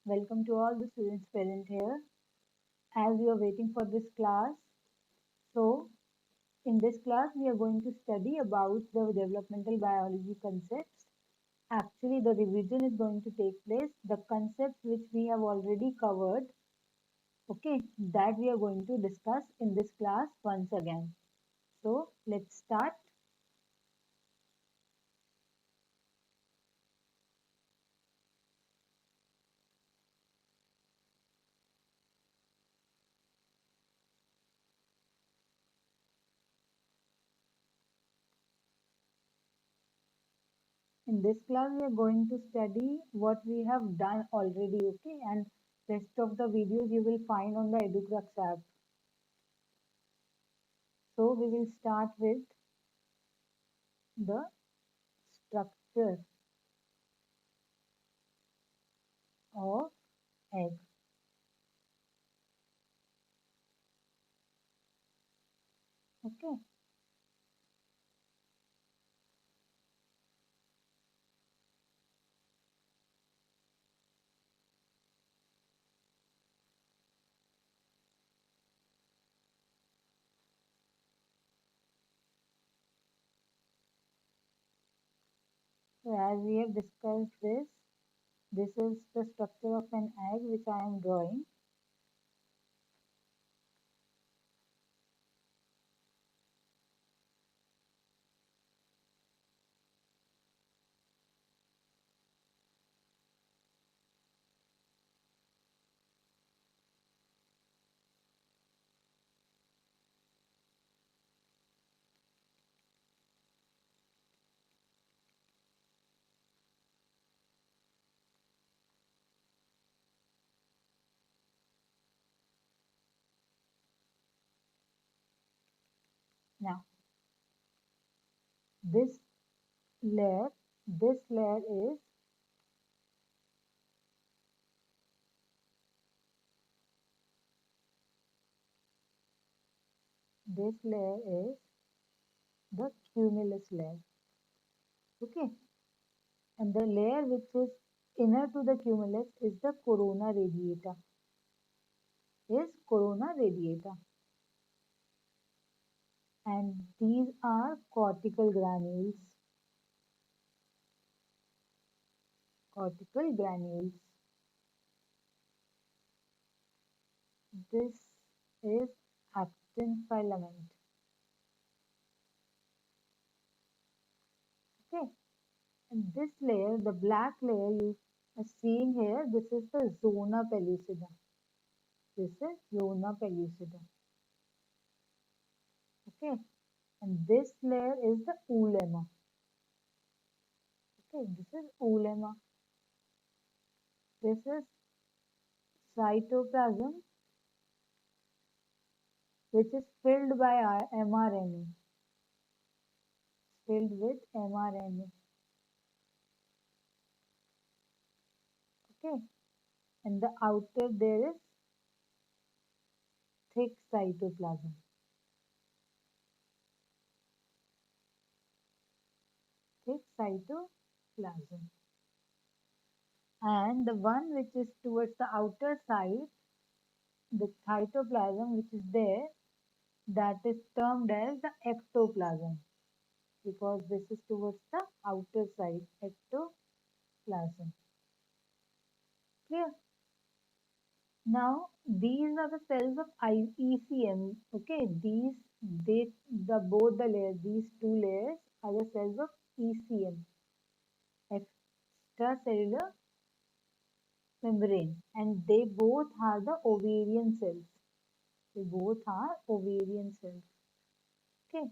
Welcome to all the students present here. As you are waiting for this class, so in this class we are going to study about the developmental biology concepts. Actually, the revision is going to take place. The concepts which we have already covered, okay, that we are going to discuss in this class once again. So let's start. In this class, we are going to study what we have done already, okay, and rest of the videos you will find on the EduCrux app. So we will start with the structure of egg. Okay. So as we have discussed this is the structure of an egg which I am drawing. Now this layer, this layer is this layer is the cumulus layer. Okay. And the layer which is inner to the cumulus is the corona radiata. Is corona radiata. And these are cortical granules. Cortical granules. This is actin filament. Okay. And this layer, the black layer you are seeing here, this is the zona pellucida. This is zona pellucida. Okay. And this layer is the oolemma. Okay. This is oolemma. This is cytoplasm which is filled by mRNA. Filled with mRNA. Okay. And the outer there is thick cytoplasm. Thick cytoplasm. And the one which is towards the outer side, the cytoplasm which is there, that is termed as the ectoplasm, because this is towards the outer side, ectoplasm. Clear? Now these are the cells of ECM. Okay, both the layers, these two layers are the cells of ECM, extracellular membrane, and they both are the ovarian cells. They both are ovarian cells. Okay,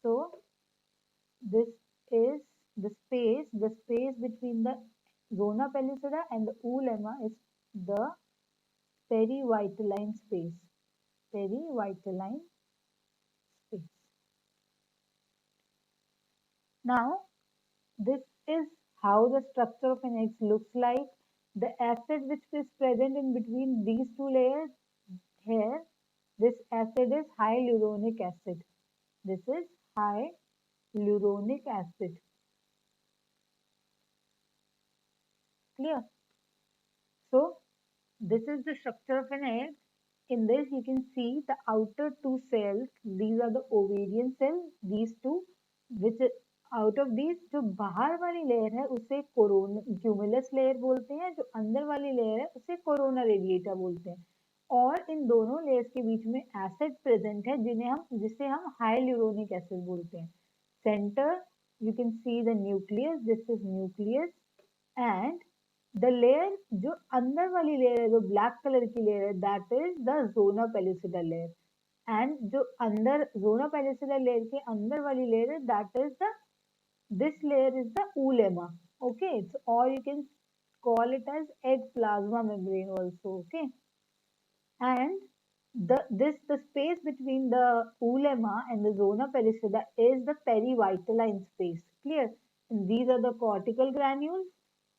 so this is the space between the zona pellucida and the oolemma is the perivitelline space. Perivitelline space. Now, this is how the structure of an egg looks like. The acid which is present in between these two layers here, this acid is hyaluronic acid. This is hyaluronic acid. Clear? this is the structure of an egg. In this, you can see the outer two cells. These are the ovarian cell. These two, which out of these, जो बाहर वाली layer है उसे cumulus layer बोलते हैं, जो अंदर वाली लेयर है उसे कोरोना रेडिएटा बोलते हैं. और इन दोनों लेयर्स के बीच में एसिड प्रेजेंट है जिसे हम हाइल्यूरोनिक एसिड बोलते हैं. Centre, you can see the nucleus. This is nucleus, and the layer जो अंदर वाली लेयर है, जो ब्लैक कलर की लेयर है, that is the zona pellucida layer. And जो अंदर जोना पेलिसिडा लेयर के अंदर वाली लेयर है, that is the this layer is the oolemma. Okay, और you can call it as egg plasma membrane also. Okay, and the space between the ulema and the zona pellucida is the perivitelline space. Clear? And these are the cortical granules.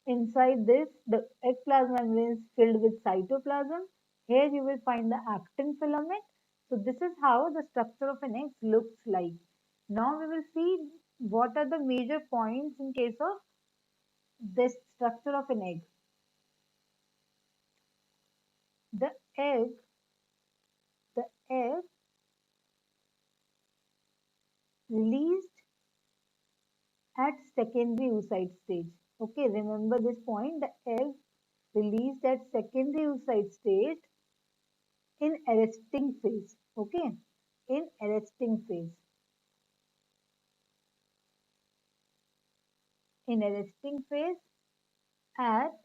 Inside this, the egg plasma membrane is filled with cytoplasm. Here you will find the actin filament. So this is how the structure of an egg looks like. Now we will see what are the major points in case of this structure of an egg. The egg released at secondary oocyte stage. Okay, remember this point, the egg released at secondary oocyte stage in arresting phase. Okay, in arresting phase. In arresting phase at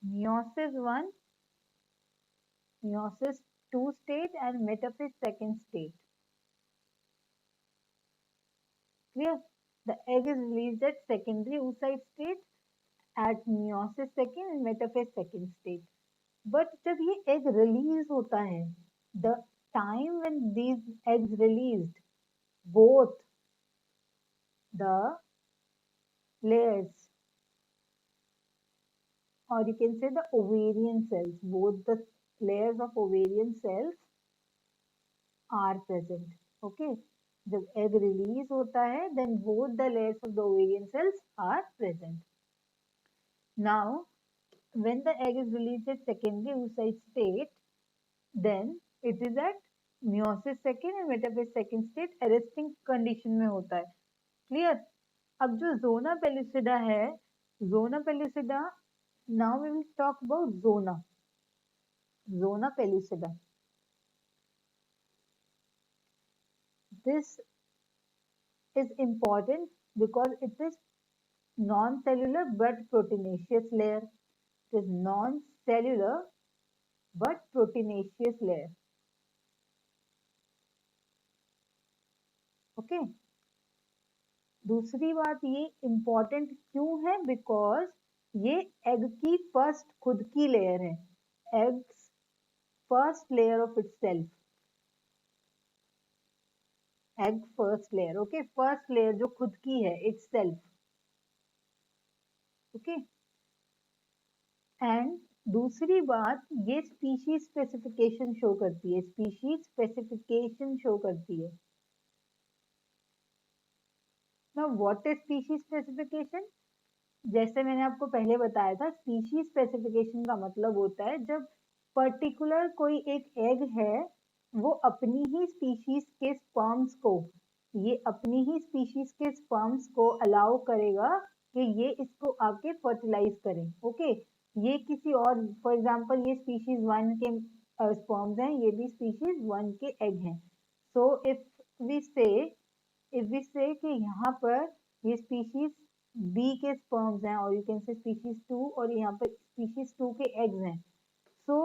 meiosis 1, meiosis 2 stage and metaphase second stage. Clear? The egg is released at secondary oocyte stage at meiosis second and metaphase second stage. But जब ये egg release होता है, the time when these eggs released, both the layers, or you can say the ovarian cells, both the layers of ovarian cells are present. Okay, जब egg release होता है, then both the layers of the ovarian cells are present. Now, when the egg is released at secondary oocyte state, then it is at meiosis second and metaphase second state arresting condition में होता है. Clear? अब जो zona pellucida है, zona pellucida, now we will talk about zona pellucida. This is important because it is non-cellular but proteinaceous layer. It is non-cellular but proteinaceous layer. Okay. दूसरी बात ये important क्यों है? Because ये egg की first खुद की layer है. Egg's first layer of itself. Egg first layer. Okay. First layer जो खुद की है itself. Okay. And दूसरी बात ये species specification show करती है. Species specification show करती है. Now what is species specification? जैसे मैंने आपको पहले बताया था, species specification का मतलब होता है जब particular कोई एक egg है, वो अपनी ही species के sperms को, ये अपनी ही species के sperms को allow करेगा कि ये इसको आके fertilize करें. Okay, ये किसी और, for example, ये species 1 के sperms हैं, ये भी species 1 के egg हैं. So if we say कि यहाँ पर ये species B के sperms हैं और you can say species 2 और यहाँ पर species 2 के eggs हैं. So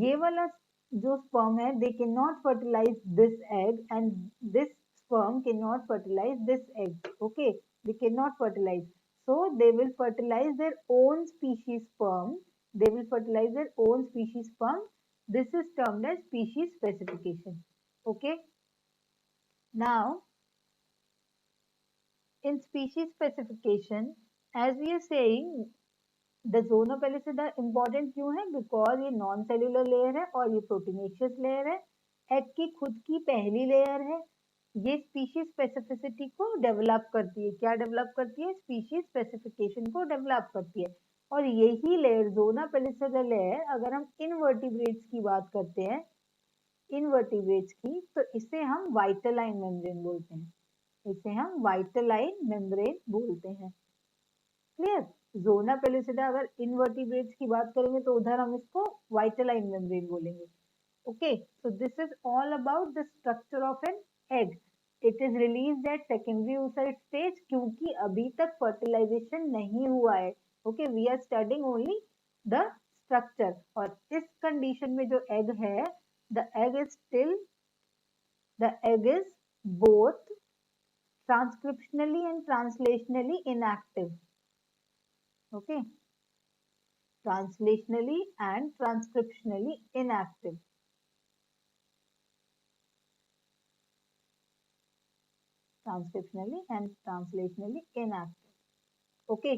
ये वाला जो sperm है, they cannot fertilize this egg and this sperm cannot fertilize this egg. Okay, they cannot fertilize. So they will fertilize their own species sperm. They will fertilize their own species sperm. This is termed as species specification. Okay. Now, in species specification, as we are saying, the zona pellucida important क्यों है? Because ये non-cellular layer है और ये proteinaceous layer है. Egg की खुद की पहली layer है. ये species specificity को develop करती है. क्या develop करती है? Species specification को develop करती है. और यही लेयर जोना पेलिसेडा लेयर, अगर हम इनवर्टिब्रेट्स की बात करते हैं, इनवर्टिब्रेट्स की, तो इसे हम वाइटलाइन मेम्ब्रेन बोलते हैं, इसे हम वाइटलाइन मेम्ब्रेन बोलते हैं। क्लियर? जोना पेलिसेडा अगर इनवर्टिब्रेट्स की बात करेंगे तो उधर हम इसको वाइटलाइन मेम्ब्रेन बोलेंगे। Okay, so this is all about the structure of an egg. It is released at secondary oocyte stage, क्योंकि अभी तक फर्टिलाइजेशन नहीं हुआ है। Okay, we are studying only the structure. और इस कंडीशन में जो एग है, the egg is still, the egg is both transcriptionally and translationally inactive. Okay, translationally and transcriptionally inactive. Transcriptionally and translationally inactive. Okay,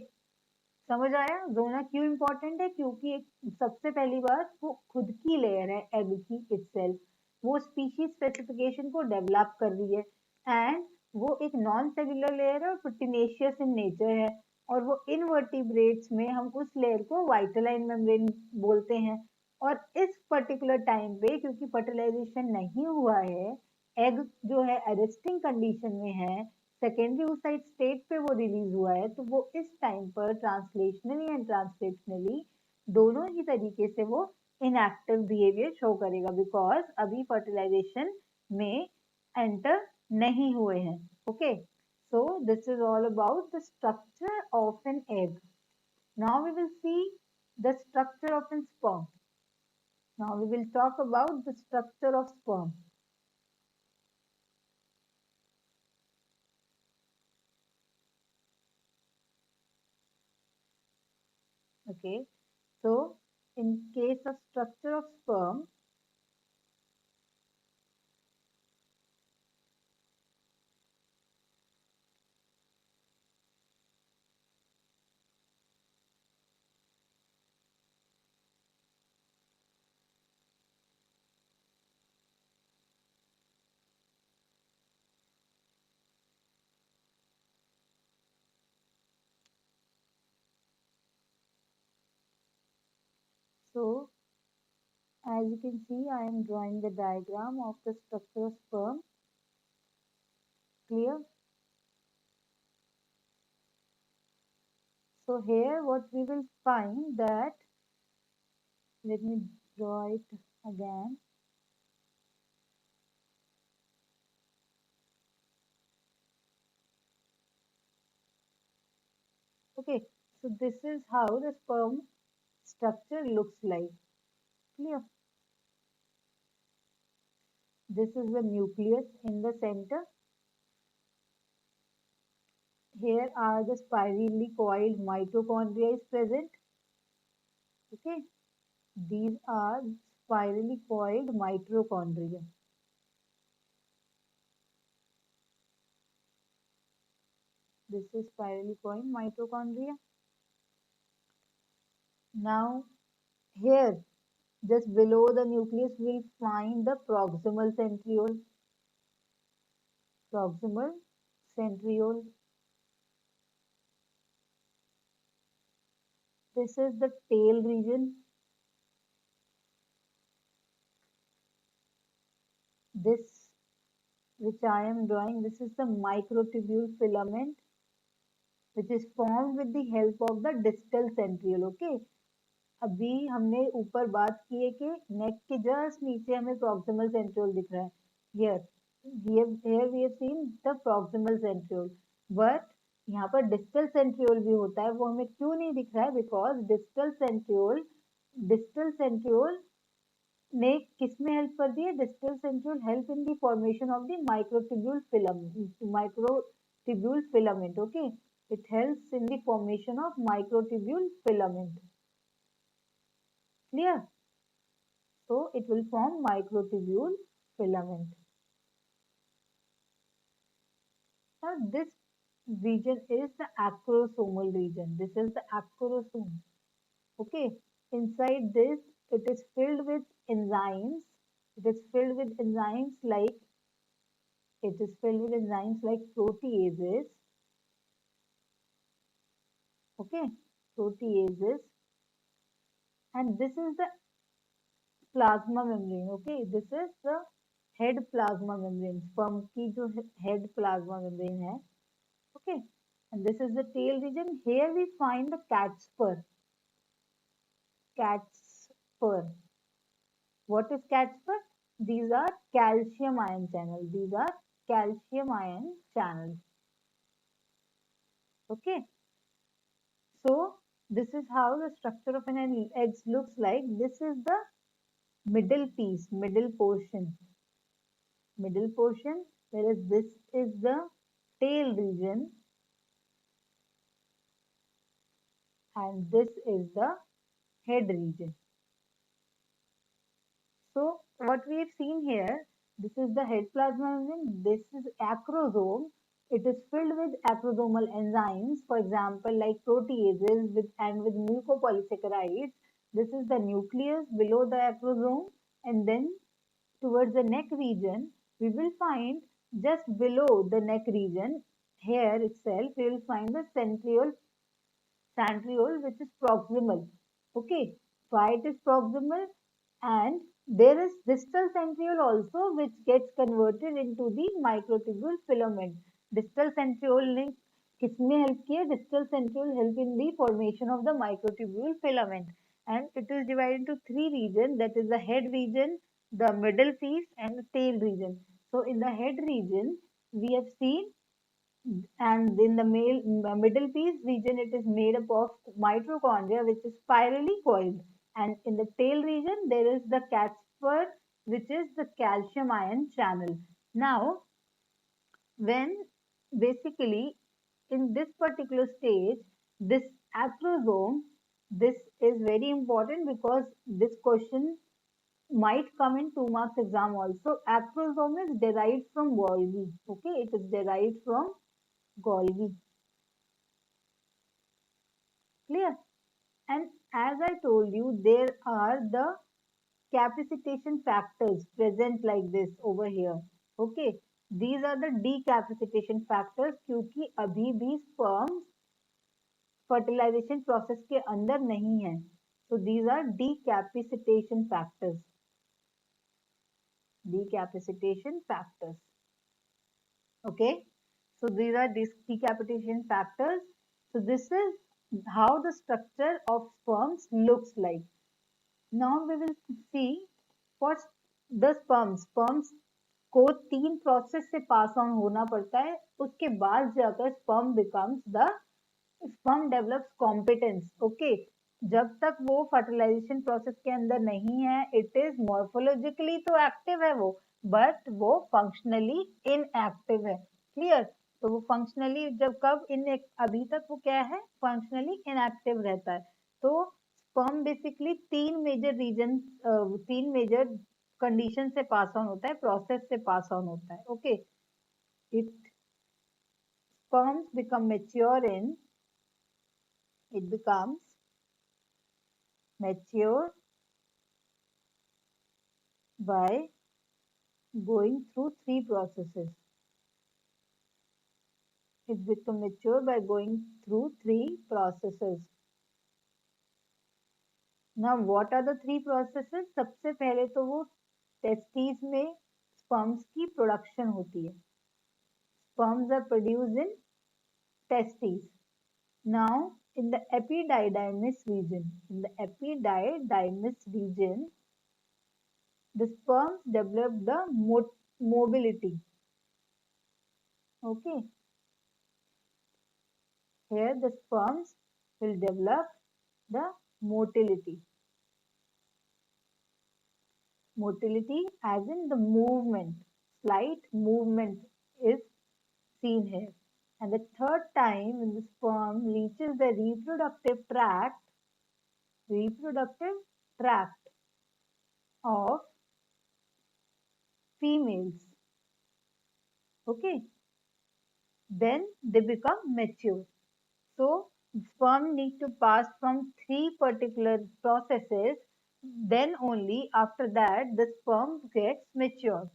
समझ आया जोना क्यों important है? क्योंकि एक सबसे पहली बात वो खुद की लेयर है एग की इटसेल्फ, वो स्पीशीज स्पेसिफिकेशन को डेवलप कर रही है, एंड वो एक नॉन सेल्यूलर लेयर है और प्रोटीनेशियस इन नेचर है, और वो इनवर्टिब्रेट्स में हम उस लेयर को वाइटलाइन मेम्ब्रेन बोलते हैं। और इस पर्टिकुलर टाइम पे क्योंकि फर्टिलाइजेशन नहीं हुआ है, एग जो है अरेस्टिंग कंडीशन में है, सेकेंडरी oocyte स्टेट पे वो रिलीज हुआ है, तो वो इस टाइम पर ट्रांसलेशनली एंड ट्रांसक्रिप्शनली दोनों ही तरीके से वो इनएक्टिव बिहेवियर शो करेगा, बिकॉज अभी फर्टिलाइजेशन में एंटर नहीं हुए हैं। Okay, so this is all about the structure of an egg. Now we will see the structure of a sperm. Now we will talk about the structure of sperm. Okay, so in case of structure of sperm, so as you can see, I am drawing the diagram of the structure of sperm. Clear? So here what we will find that, let me draw it again. Okay, so this is how the sperm structure looks like. Clear? This is the nucleus in the center. Here are the spirally coiled mitochondria is present. Okay, these are spirally coiled mitochondria. This is spirally coiled mitochondria. Now here, just below the nucleus, we'll find the proximal centriole. Proximal centriole. This is the tail region. This, which I am drawing, this is the microtubule filament, which is formed with the help of the distal centriole. Okay, अभी हमने ऊपर बात की है कि नेक के just नीचे हमें proximal centriole दिख रहा है. Here we have seen the proximal centriole, but यहाँ पर distal centriole भी होता है, वो हमें क्यों नहीं दिख रहा है? Because distal centriole ने किसमें हेल्प कर दी है? Distal centriole help in the formation of the microtubule filament. Okay, it helps in the formation of microtubule filament. Clear? So it will form microtubule filament. Now this region is the acrosomal region. This is the acrosome. Okay, inside this it is filled with enzymes. It is filled with enzymes like proteases. Okay, proteases, and this is the plasma membrane. Okay, this is the head plasma membrane, sperm की जो head plasma membrane है. Okay, and this is the tail region. Here we find the cat's spur. Cat's spur. What is cat's spur? These are calcium ion channels. These are calcium ion channels. Okay, so this is how the structure of an egg looks like. This is the middle piece, middle portion, whereas this is the tail region and this is the head region. So what we have seen here, this is the head plasma membrane, this is acrosome. It is filled with acrosomal enzymes, for example, like proteases and with mucopolysaccharides. This is the nucleus below the acrosome, and then towards the neck region, we will find just below the neck region, here itself, we will find the centriole which is proximal. Okay, why it is proximal? And there is distal centriole also which gets converted into the microtubule filament. Distal centriole ने किसमें help किया? Distal centriole help in the formation of the microtubule filament, and it is divided into three regions, that is the head region, the middle piece and the tail region. So in the head region we have seen, and in the middle piece region it is made up of mitochondria which is spirally coiled, and in the tail region there is the cat's spur which is the calcium ion channel. Now when basically in this particular stage, this acrosome, this is very important because this question might come in 2 marks exam also. Acrosome is derived from Golgi. Okay, it is derived from Golgi. Clear? And as I told you, there are the capacitation factors present like this over here. Okay, these are the decapacitation factors क्योंकि अभी भी sperms fertilization process के अंदर नहीं है. So these are decapacitation factors. Decapacitation factors. Okay, so these are decapitation factors. So this is how the structure of sperms looks like. Now we will see what the sperms को 3 process से pass on होना पड़ता है, उसके बाद जाकर sperm becomes the sperm develops competence. Okay, जब तक वो फर्टिलाइजेशन प्रोसेस के अंदर नहीं है, इट इज मॉर्फोलॉजिकली तो एक्टिव है वो, बट वो फंक्शनली इनएक्टिव है. क्लियर? तो वो फंक्शनली जब कब इन अभी तक वो क्या है, फंक्शनली इनएक्टिव रहता है. तो स्पर्म बेसिकली तीन मेजर कंडीशन से पास ऑन होता है, प्रोसेस से पास ऑन होता है. Okay, it sperms become mature in, it becomes mature by going through 3 processes. It becomes mature by going through 3 processes. Now what are the 3 processes? सबसे पहले तो वो testes में sperms की production होती है. Sperms are produced in testes. Now in the epididymis region, the sperms develop the mobility. Okay, here the sperms will develop the motility. Motility as in the movement, slight movement is seen here. And the third time when the sperm reaches the reproductive tract of females, okay, then they become mature. So sperm need to pass from 3 particular processes, then only after that the sperm gets mature.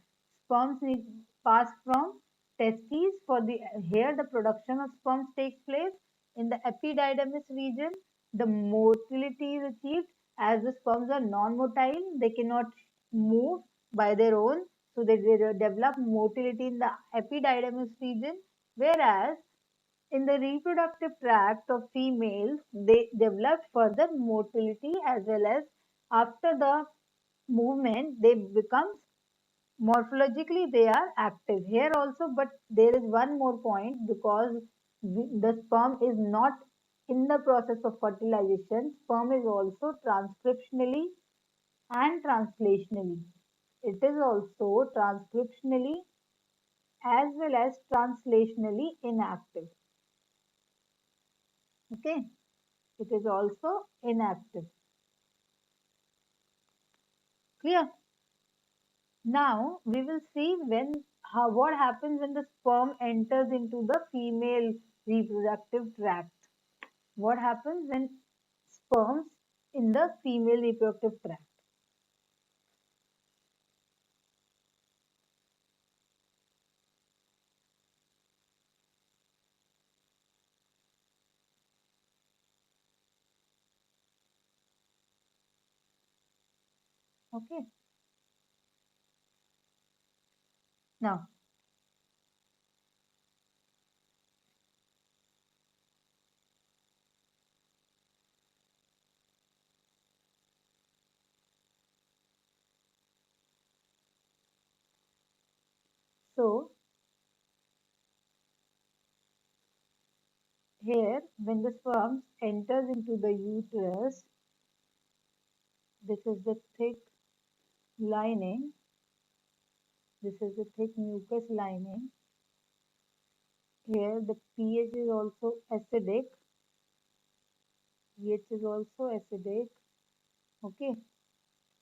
Sperms need pass from testes for the, here the production of sperms takes place in the epididymis region. The motility is achieved as the sperms are non-motile, they cannot move by their own, so they develop motility in the epididymis region, whereas in the reproductive tract of females, they develop further motility as well as after the movement, they become morphologically they are active here also, but there is one more point because the sperm is not in the process of fertilization. Sperm is also transcriptionally and translationally. It is also transcriptionally as well as translationally inactive. Okay, it is also inactive. Clear? Now we will see what happens when the sperm enters into the female reproductive tract. What happens when sperms in the female reproductive tract? Okay. Now, so here when the sperm enters into the uterus, this is the thick lining. This is the thick mucus lining. Here the pH is also acidic. pH is also acidic. Okay.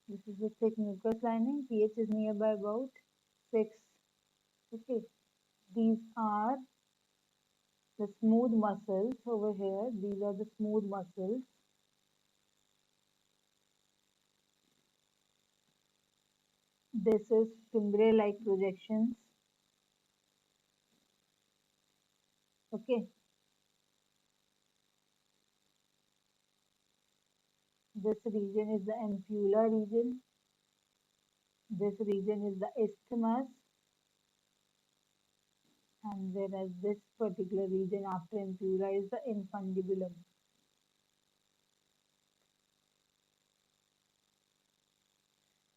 This is the thick mucus lining. pH is nearby about 6. Okay. These are the smooth muscles over here. These are the smooth muscles. This is fimbrial-like projections. Okay. This region is the ampulla region. This region is the isthmus. And whereas this particular region after ampulla is the infundibulum.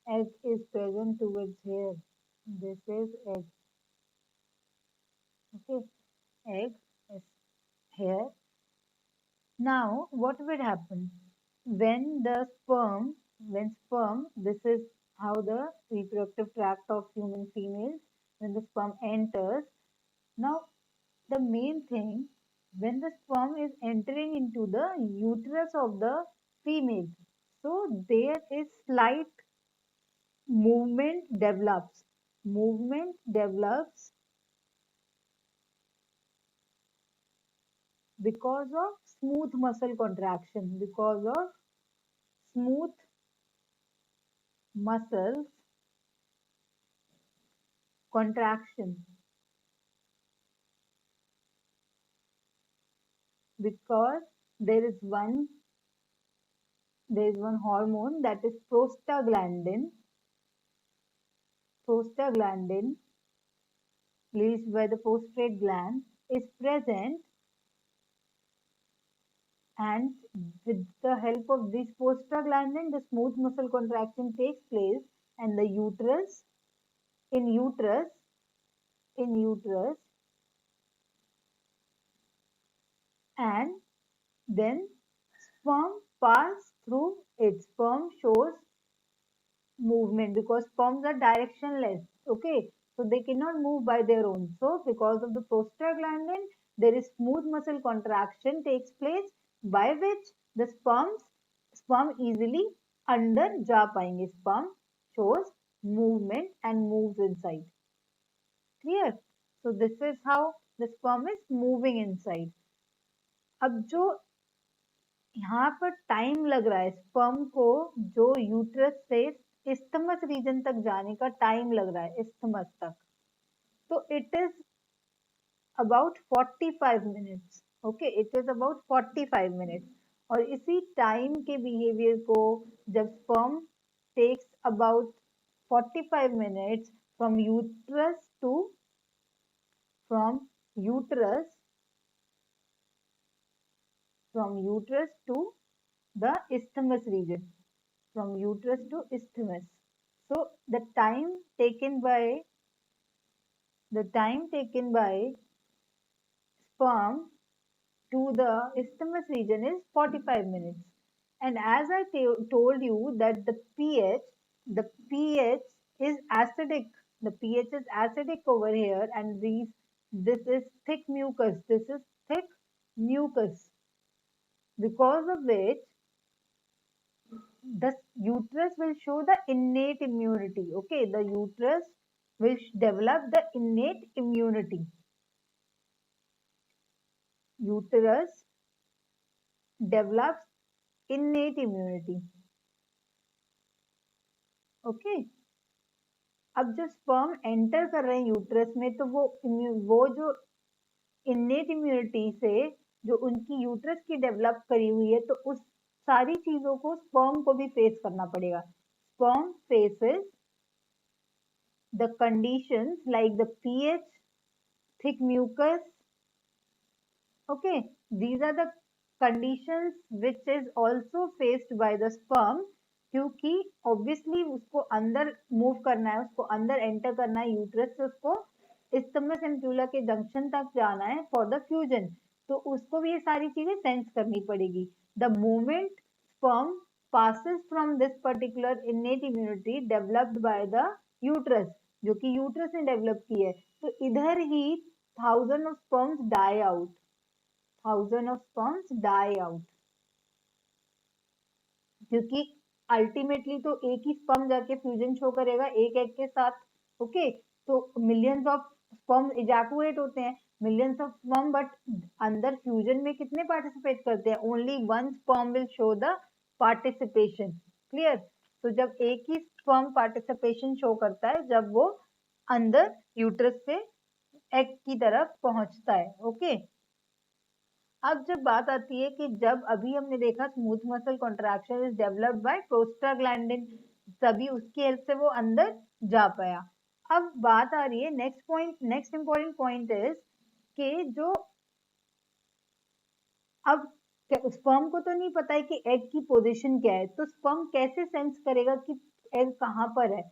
Egg is present towards here. This is egg. Okay. Egg is here. Now, what will happen when sperm, this is how the reproductive tract of human females, when the sperm enters. Now, the main thing, when the sperm is entering into the uterus of the female, so there is slight movement develops. Movement develops because of smooth muscle contraction, because of smooth muscles contraction, because there is one hormone, that is prostaglandin. Prostaglandin released by the prostate gland is present, and with the help of this prostaglandin the smooth muscle contraction takes place, and the uterus in uterus and then sperm pass through it. Sperm shows movement because sperms are directionless. Okay, so they cannot move by their own. So because of the prostaglandin, there is smooth muscle contraction takes place, by which the sperm easily अंदर जा पाएंगे. Sperm shows movement and moves inside. Clear? So this is how the sperm is moving inside. अब जो यहाँ पर time लग रहा है स्पर्म को, जो यूट्रस से isthmus रीजन तक जाने का टाइम लग रहा है, isthmus तक, तो it is about 45 minutes. Okay, it is about 45 minutes. और इसी टाइम के बिहेवियर को जब sperm takes about 45 minutes from uterus to from uterus to the isthmus region, from uterus to isthmus. So the time taken by sperm to the isthmus region is 45 minutes. And as I told you that the pH is acidic. The pH is acidic over here, and this is thick mucus. This is thick mucus, because of which the uterus will show the innate immunity. Okay, the uterus will develop the innate immunity. Uterus develops innate immunity. Okay. अब जब sperm enter कर रहे हैं uterus में, तो वो जो innate immunity से जो उनकी यूट्रस की डेवलप करी हुई है, तो उस सारी चीजों को स्पर्म को भी फेस करना पड़ेगा. Sperm faces the conditions like the pH, thick mucus. Okay, these are the conditions which is also faced by the sperm, क्योंकि ऑब्वियसली उसको अंदर मूव करना है, उसको अंदर एंटर करना है यूट्रस से, उसको isthmus ampulla के जंक्शन तक जाना है फॉर द फ्यूजन. तो उसको भी ये सारी चीजें सेंस करनी पड़ेगी. The moment sperm passes from this particular innate immunity developed by the uterus, जो कि यूट्रस ने डेवलप की है, तो इधर ही thousand of sperms die out. क्योंकि अल्टीमेटली तो एक ही स्पर्म जाके फ्यूजन शो करेगा एक एग के साथ. ओके, तो मिलियंस ऑफ स्पर्म इजैकुएट होते हैं, मिलियंस ऑफ स्पर्म, बट अंदर फ्यूजन में कितने पार्टिसिपेट करते हैं? Only one sperm will show the participation. Clear? तो जब एक ही स्पर्म पार्टिसिपेशन शो करता है जब वो अंदर यूट्रस से एग की तरफ पहुंचता है. ओके, अब जब बात आती है कि जब अभी हमने देखा smooth muscle contraction is developed by prostaglandin, तभी उसकी हेल्प से वो अंदर जा पाया. अब बात आ रही है नेक्स्ट इंपॉर्टेंट पॉइंट इज कि जो अब स्पर्म को तो नहीं पता है कि एग की पोजीशन क्या है, तो स्पर्म कैसे सेंस करेगा कि एग कहां पर है?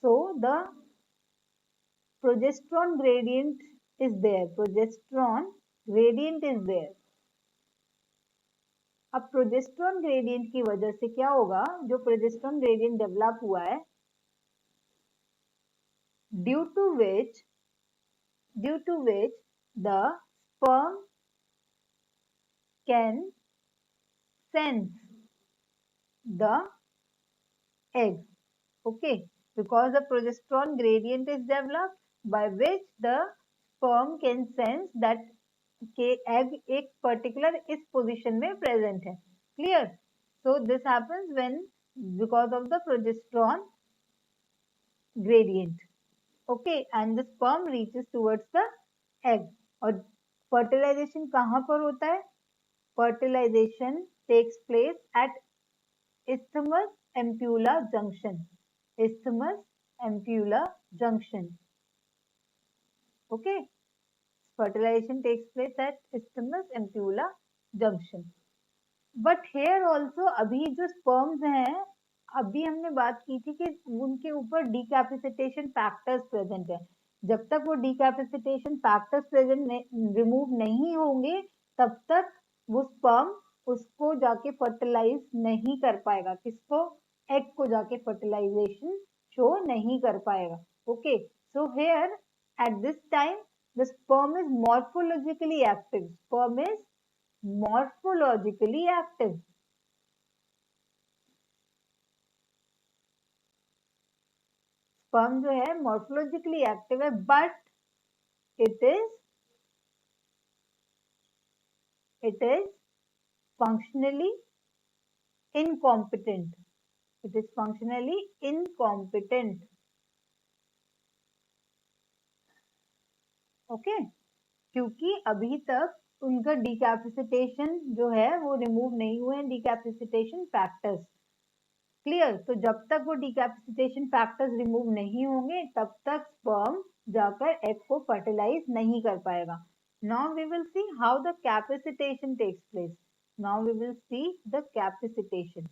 So the progesterone gradient is there. अब प्रोजेस्टेरॉन ग्रेडियंट की वजह से क्या होगा? जो प्रोजेस्टेरॉन ग्रेडियंट डेवलप हुआ है, due to which the sperm can sense the egg. Okay, because the progesterone gradient is developed by which the sperm can sense that के एग एक पर्टिकुलर इस पोजीशन में प्रेजेंट है. Clear? So this happens when because of the progesterone gradient. Okay, and the sperm reaches towards the egg. और fertilisation कहां पर होता है? Fertilisation takes place at isthmus ampulla junction. Okay, fertilization takes place at isthmus ampulla junction. But here also अभी जो sperms हैं, अभी हमने बात की थी कि उनके ऊपर decapacitation factors present है. जब तक वो decapacitation factors रिमूव नहीं होंगे, तब तक वो sperm उसको जाके फर्टिलाइज नहीं कर पाएगा. किसको? एग को जाके फर्टिलाइजेशन शो नहीं कर पाएगा. Okay, so here at this time the sperm is morphologically active. Sperm जो है मॉर्फोलॉजिकली एक्टिव है, but it is functionally incompetent. Okay, क्योंकि अभी तक उनका डिकैपेसिटेशन जो है वो रिमूव नहीं हुए हैं, डिकैपेसिटेशन फैक्टर्स। क्लियर? तो जब तक वो डिकैपेसिटेशन फैक्टर्स रिमूव नहीं होंगे तब तक स्पर्म जाकर एग को फर्टिलाइज नहीं कर पाएगा। Now we will see how the capacitation takes place. Now we will see the capacitation.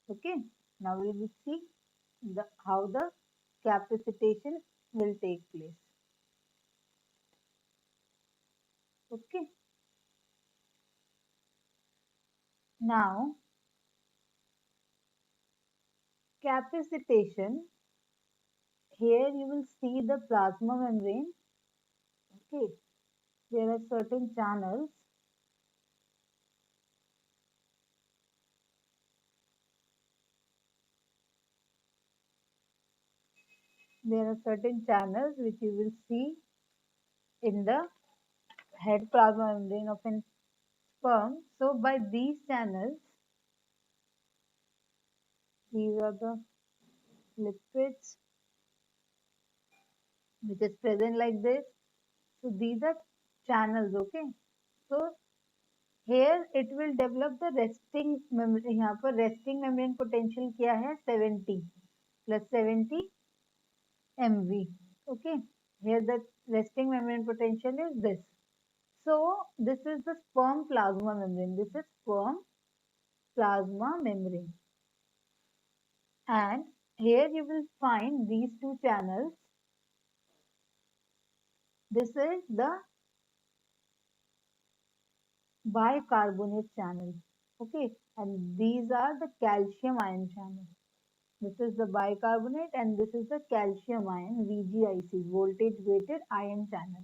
Okay, now we will see how the capacitation will take place. Okay, now capacitation, here you will see the plasma membrane. Okay, there are certain channels. There are certain channels which you will see in the head plasma membrane of an sperm. So by these channels, these are the lipids which is present like this. So these are channels. Okay, so here it will develop the resting membrane. यहाँ पर resting membrane potential क्या है 70 plus 70 MV. Okay, here the resting membrane potential is this. So this is the sperm plasma membrane. This is sperm plasma membrane, and here you will find these two channels. This is the bicarbonate channel. Okay, and these are the calcium ion channels. This is the bicarbonate and this is the calcium ion VGIC, voltage weighted ion channel.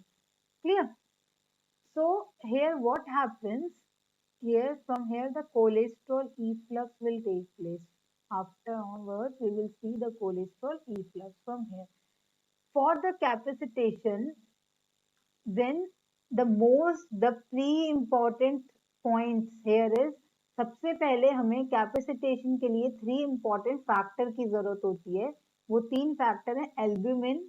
Clear? So here what happens? Here from here the cholesterol efflux will take place. After onwards we will see the cholesterol efflux from here. For the capacitation, then the three important points here is, सबसे पहले हमें capacitation के लिए 3 important factor की जरूरत होती है। वो 3 फैक्टर हैं albumin,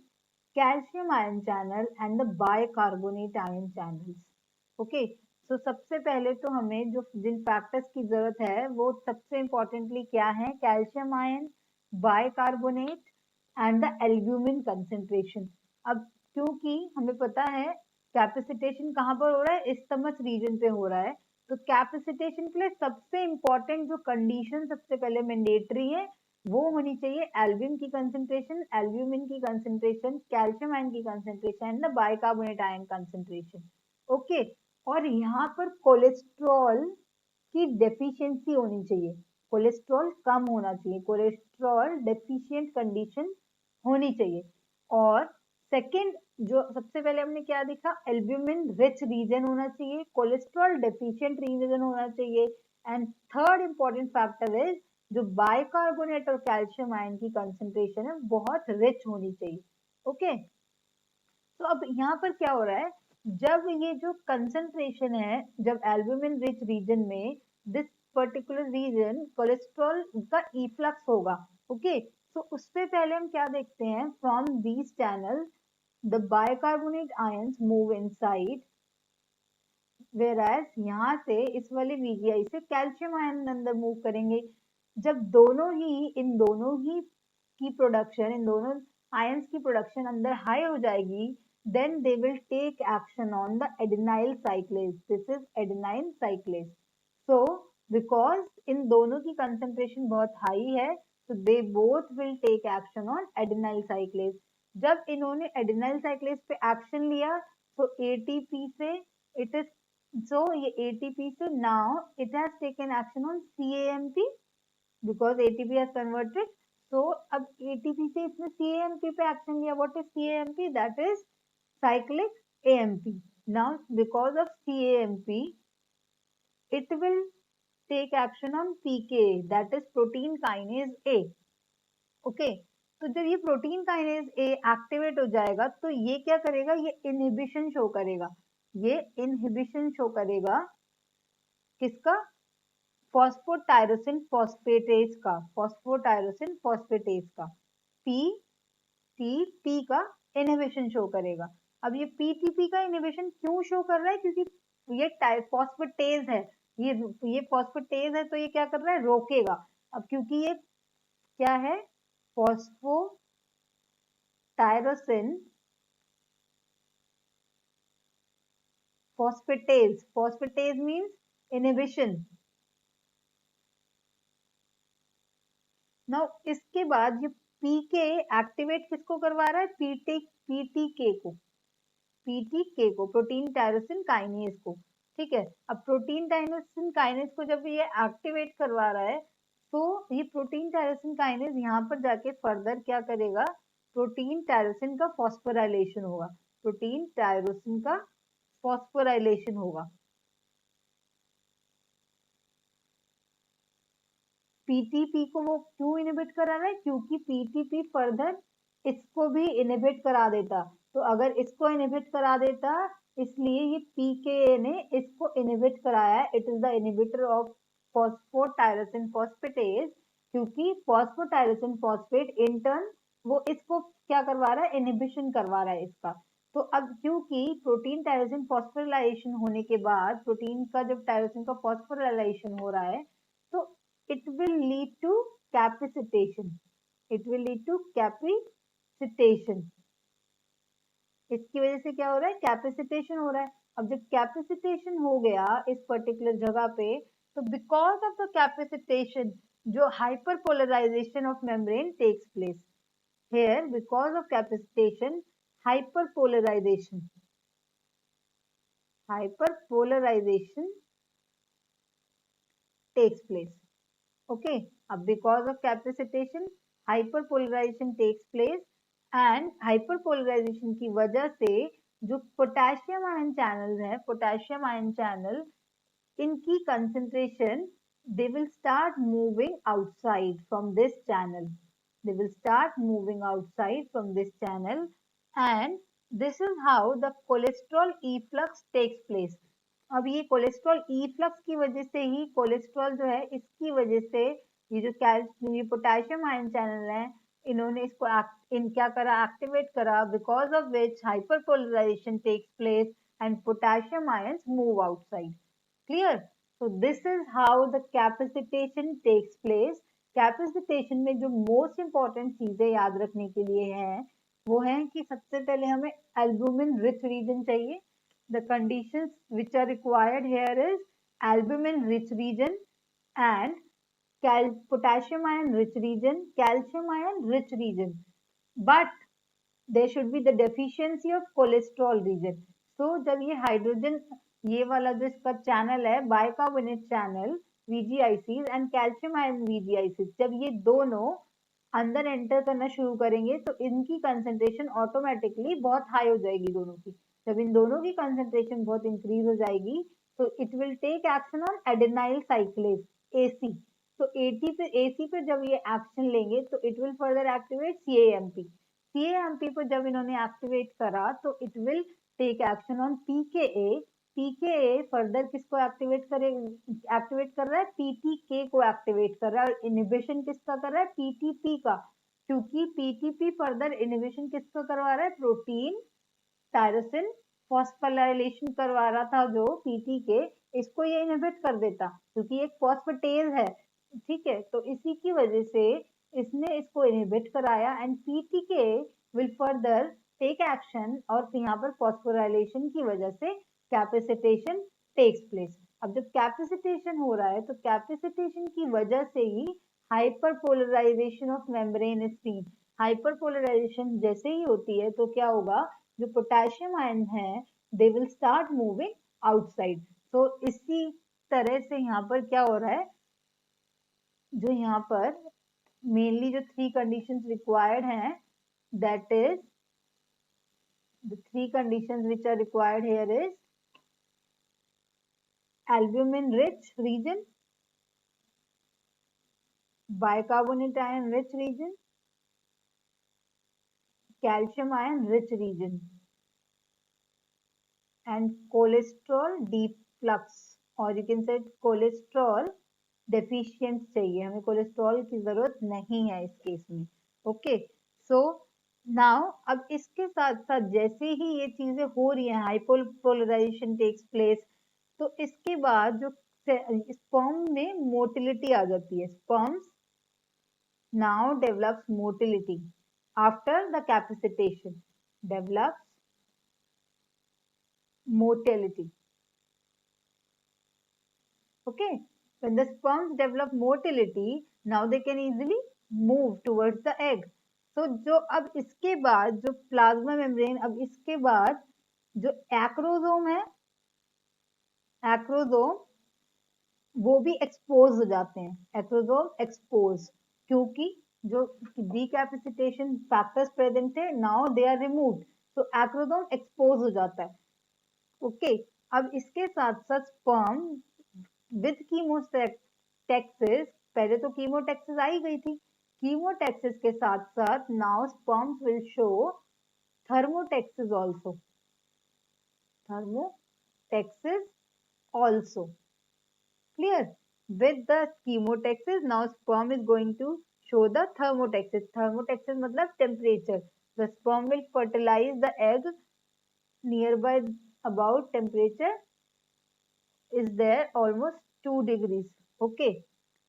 calcium ion channel and the bicarbonate ion channels. Okay, so सबसे पहले तो हमें जो जिन फैक्टर्स की जरूरत है वो सबसे इंपॉर्टेंटली क्या है, calcium ion, bicarbonate and the albumin concentration. अब क्योंकि हमें पता है कैपेसिटेशन कहाँ पर हो रहा है, इस्थमस रीजन पे हो रहा है, तो कैपेसिटेशन के लिए सबसे इंपॉर्टेंट जो कंडीशन सबसे पहले मैंडेटरी है वो होनी चाहिए एल्ब्यूमिन की कंसेंट्रेशन, एल्ब्यूमिन की कंसेंट्रेशन, कैल्शियम आयन की concentration and the bicarbonate ion concentration. Okay, और यहाँ पर कोलेस्ट्रॉल की डेफिशिएंसी होनी चाहिए, कोलेस्ट्रॉल कम होना चाहिए, कोलेस्ट्रॉल डेफिशिएंट कंडीशन होनी चाहिए। और सेकंड जो सबसे पहले हमने क्या देखा, एल्ब्यूमिन रिच रीजन होना चाहिए, कोलेस्ट्रॉल डेफिशिएंट रीजन होना चाहिए, and third important factor is जो बाइकार्बोनेट और कैल्शियम आयन की कंसेंट्रेशन है बहुत रिच होनी चाहिए। ओके, तो अब यहाँ पर क्या हो रहा है, जब ये जो कंसेंट्रेशन है, जब एल्ब्यूमिन रिच रीजन में दिस पर्टिकुलर रीजन कोलेस्ट्रॉल का इफ्लक्स होगा। ओके, तो उससे पहले हम क्या देखते हैं, from these channel the bicarbonate ions move inside, whereas यहाँ से इस वाले VGI से कैल्शियम आयन अंदर मूव करेंगे। जब इन दोनों ही की प्रोडक्शन, इन दोनों आयंस की प्रोडक्शन अंदर हाई हो जाएगी, then they will take action on the adenyl cyclase. This is adenyl cyclase. So because इन दोनों की concentration बहुत हाई है, so they both will take action on adenyl cyclase. जब इन्होंने adenyl cyclase पे action लिया, so ATP से it is, so ये ATP से now it has taken action on CAMP because ATP has converted. So अब ATP से इसने CAMP पे एक्शन लिया. What is CAMP? That is cyclic AMP. Now because of CAMP, it will take action on pKa, that is protein kinase A. Okay, तो जब ये protein kinase A activate हो जाएगा तो ये क्या करेगा, ये इनहिबिशन शो करेगा, ये इनहिबिशन शो करेगा किसका, फॉस्फोटायरोसिन फॉस्फेटेज का, फॉस्फोटायरोसिन फॉस्फेटेज का पीटीपी का इनहिबिशन शो करेगा। अब ये पीटीपी का इनहिबिशन क्यों शो कर रहा है? क्योंकि ये फॉस्फेटेज है, ये फॉस्फेटेज है, तो ये क्या कर रहा है? रोकेगा। अब क्योंकि ये क्या है? Phosphotyrosine phosphatase, phosphatase means inhibition. Now इसके बाद ये पीके एक्टिवेट किसको करवा रहा है? पीटीके को, पीटीके को, प्रोटीन टायरोसिन काइनेज को। ठीक है, अब प्रोटीन टायरोसिन काइनेज को जब ये एक्टिवेट करवा रहा है, तो ये प्रोटीन टायरोसिन काइनेज यहाँ पर जाके फर्दर क्या करेगा? प्रोटीन टायरोसिन का फॉस्फोराइलेशन होगा, प्रोटीन टायरोसिन का फॉस्फोराइलेशन होगा। पीटीपी को वो क्यों इनहिबिट करा रहा है? क्योंकि पीटीपी फर्दर इसको भी इनहिबिट करा देता। तो अगर इसको इनहिबिट करा देता, इसलिए ये पीके ने इसको इनहिबिट कराया। It is the inhibitor of phosphotyrosine phosphatase, क्योंकि फॉस्फोटायरोसिन फॉस्फेट इन टर्न वो इसको क्या करवा रहा है? इनहिबिशन करवा रहा है इसका। तो अब क्योंकि प्रोटीन टायरोसिन फॉस्फोराइलेशन होने के बाद, प्रोटीन का जब टायरोसिन का फॉस्फोराइलेशन हो रहा है, तो it will lead to capacitation, it will lead to capacitation। इसकी वजह से क्या हो रहा है? कैपेसिटेशन हो रहा है। अब जब कैपेसिटेशन हो गया इस पर्टिकुलर जगह पे, तो बिकॉज ऑफ द कैपेसिटेशन जो hyperpolarisation of membrane takes place here, because of capacitation hyperpolarization takes place। okay, अब because of capacitation hyperpolarization takes place, and hyperpolarization की वजह से जो पोटेशियम आयन चैनल है, पोटेशियम आयन चैनल, इनकी concentration they will start moving outside from this channel, they will start moving outside from this channel, and this is how the cholesterol efflux takes place। अब ये cholesterol efflux की वजह से ही, cholesterol जो है इसकी वजह से ये जो ये पोटेशियम आयन चैनल है, इन्होंने इसको क्या करा? एक्टिवेट करा, because of which hyperpolarisation takes place and potassium ions move outside. Clear? so this is how the capacitation takes place। कैपेसिटेशन में जो मोस्ट इंपॉर्टेंट चीजें याद रखने के लिए हैं, वो है कि सबसे पहले हमें एल्बुमिन रिच रीजन चाहिए। The conditions which are required here is albumin rich region and potassium ion rich region, calcium ion rich region, but there should be the deficiency of cholesterol region। so जब ये hydrogen, ये वाला जो इसका channel है bicarbonate channel VGICs and calcium ion VGICs, जब ये दोनों अंदर एंटर करना शुरू करेंगे, तो इनकी कंसेंट्रेशन ऑटोमेटिकली बहुत हाई हो जाएगी दोनों की। जब इन दोनों की कंसेंट्रेशन बहुत इंक्रीज हो जाएगी, तो it will take action on adenylyl cyclase AC। तो AC पे जब ये एक्शन लेंगे, तो it will further activate CAMP को जब इन्होंने एक्टिवेट करा, तो it will take action on PKA further किसको एक्टिवेट कर रहा है? PTK को एक्टिवेट कर रहा है। और इनिबिशन किसका कर रहा है? PTP का, क्योंकि PTP फर्दर इनिबिशन किसका करवा रहा है? प्रोटीन टायरोसिन फॉस्फोराइलेशन करवा रहा था जो PTK, इसको ये इनहिबिट कर देता, क्योंकि एक फॉस्फेटेज है। ठीक है, तो इसी की वजह से इसने इसको इनहिबिट कराया, and PTK will further take action, और यहाँ पर फॉस्फोराइलेशन की वजह से कैपेसिटेशन टेक्स प्लेस। अब जब कैपेसिटेशन हो रहा है, तो कैपेसिटेशन की वजह से ही hyperpolarisation of membrane is seen. Hyperpolarisation जैसे ही होती है, तो क्या होगा? जो पोटेशियम आयन है, they will start moving outside. तो इसी तरह से यहाँ पर क्या हो रहा है? जो यहाँ पर मेनली जो 3 conditions required हैं, that is the 3 conditions which are required here is albumin rich region, bicarbonate ion rich region, calcium ion rich region, and cholesterol deflux, or you can say cholesterol deficient चाहिए, हमें cholesterol की जरूरत नहीं है इस case में। Okay, so now अब इसके साथ साथ जैसे ही ये चीजें हो रही है, हाइपोपोलराइजेशन टेक्स प्लेस, तो इसके बाद जो स्पर्म में मोटिलिटी आ जाती है। Sperms now develops motility after the capacitation, develops motility. Okay, when the sperms develop motility, now they can easily move towards the egg. So जो अब इसके बाद जो प्लाज्मा मेम्ब्रेन, अब इसके बाद जो एक्रोसोम है, एक्रोसोम वो भी एक्सपोज हो जाते हैं, एक्रोसोम एक्सपोज, क्योंकि जो डिकैपेसिटेशन फैक्टर्स प्रेजेंट थे, नाउ दे आर रिमूव्ड, तो एक्रोसोम एक्सपोज हो जाता है। ओके, अब इसके साथ साथ स्पर्म विद कीमोटैक्सिस, पहले तो कीमोटैक्सिस आई गई थी, कीमोटैक्सिस के साथ साथ now sperms will show thermotaxis also, thermotexis also. Clear? With the chemotexis, now sperm is going to show the thermotexis. Thermotexis मतलब temperature. The sperm will fertilize the egg nearby, about temperature is there almost 2 degrees. Okay.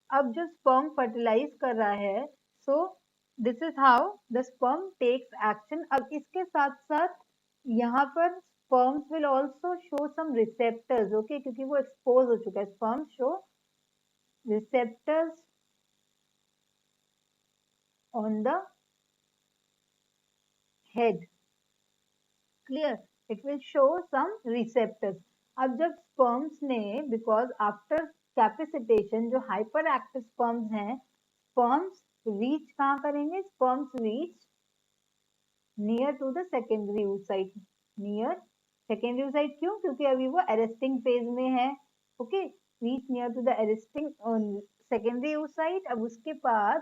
अब जो sperm fertilize कर रहा है, so this is how the sperm takes action. अब इसके साथ साथ यहाँ पर sperms will also show some receptors. Okay, क्योंकि वो expose हो चुका है, sperms show receptors on the head. Clear? It will show some receptors. अब जब sperms ने, because after capacitation जो hyperactive sperms हैं, sperms reach कहाँ करेंगे? Sperms reach near to the secondary oocyte. Near secondary oocyte क्यों? क्योंकि अभी वो arresting phase में है. Okay, reach near to the arresting secondary oocyte. अब उसके बाद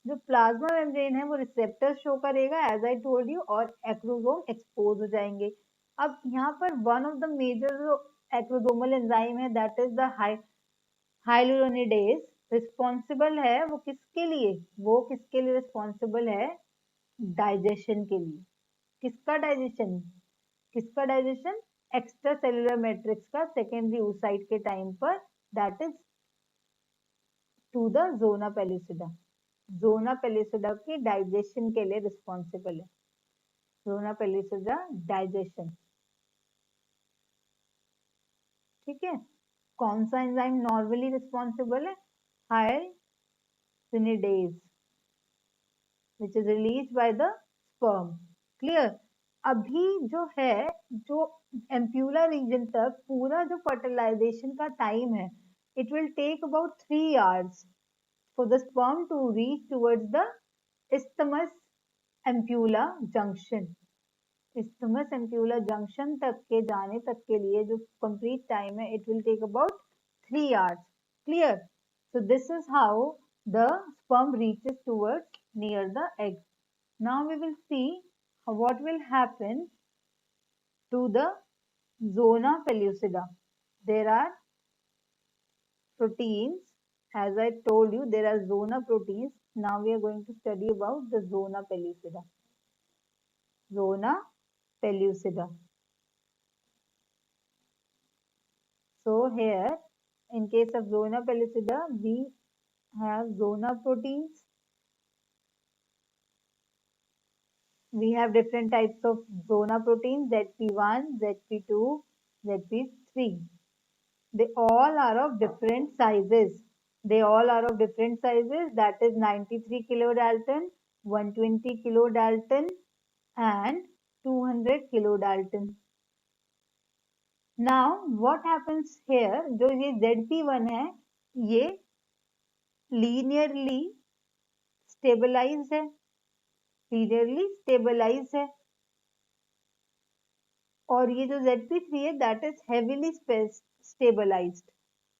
जो प्लाज्मा मेम्ब्रेन है वो रिसेप्टर शो करेगा एज आई टोल्ड यू, और एक्रोसोम एक्सपोज हो जाएंगे। अब यहाँ पर वन ऑफ द मेजर जो एक्रोसोमल एंजाइम है that is the hyaluronidase, responsible है वो किसके लिए? वो किसके लिए रिस्पॉन्सिबल है? डाइजेशन के लिए। किसका डाइजेशन? किसका डाइजेशन? एक्स्ट्रा सेलुलर मैट्रिक्स का सेकेंडरी oocyte के टाइम पर, that is to the zona pellucida. Zona pellucida की डाइजेशन के लिए रिस्पॉन्सिबल है। जोना पेलुसिडा डाइजेशन, ठीक है। कौन सा एंजाइम नॉर्मली रिस्पॉन्सिबल है? Hyaluronidase, which is released by the sperm. Clear? अभी जो है, जो एम्प्यूला रीजन तक पूरा जो फर्टिलाइजेशन का टाइम है, it will take about 3 hours for the sperm to reach towards the isthmus ampulla junction. isthmus ampulla junction तक के जाने तक के लिए जो complete time है, it will take about 3 hours. Clear? So this is how the sperm reaches towards near the egg. Now we will see what will happen to the zona pellucida. There are proteins. As I told you, there are zona proteins. Now we are going to study about the zona pellucida. Zona pellucida. So here, in case of zona pellucida, we have zona proteins. We have different types of zona proteins, ZP1, ZP2, ZP3. They all are of different sizes. They all are of different sizes, that is 93 kilodalton, 120 kilodalton and 200 kilodalton. Now what happens here, जो ये ZP1 है, ये linearly stabilized है, linearly stabilized है, और ये जो ZP3 है that is heavily stabilized.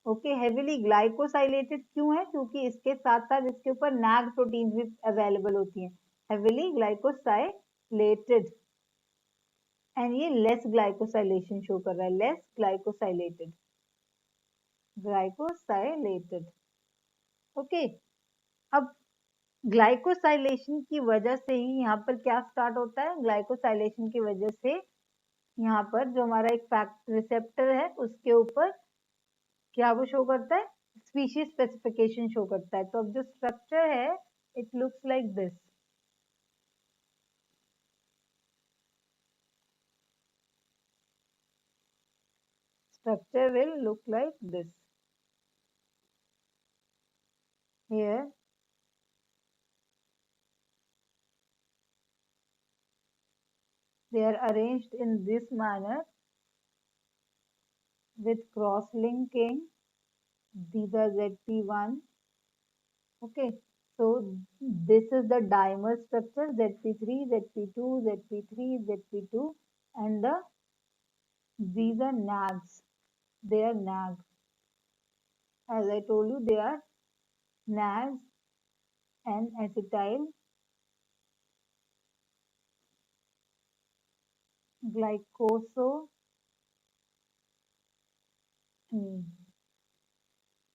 Okay, heavily glycosylated क्यों है? क्योंकि इसके साथ साथ इसके ऊपर नैग प्रोटीन भी अवेलेबल होती हैं। हेवीली ग्लाइकोसाइलेटेड, एंड ये लेस ग्लाइकोसाइलेशन शो कर रहा है, लेस ग्लाइकोसाइलेटेड, ग्लाइकोसाइलेटेड। ओके, अब ग्लाइकोसाइलेशन की वजह से ही यहाँ पर क्या स्टार्ट होता है, ग्लाइकोसाइलेशन की वजह से यहाँ पर जो हमारा एक फैक्ट रिसेप्टर है उसके ऊपर क्या वो शो करता है, स्पीशीज स्पेसिफिकेशन शो करता है। तो अब जो स्ट्रक्चर है it looks like this. Structure will look like this. Here they are arranged in this manner with cross-linking. These are ZP1. Okay, so this is the dimer structure ZP3, ZP2, ZP3, ZP2, and these are nags. They are nag. As I told you, they are nags and acetyl glycosamine.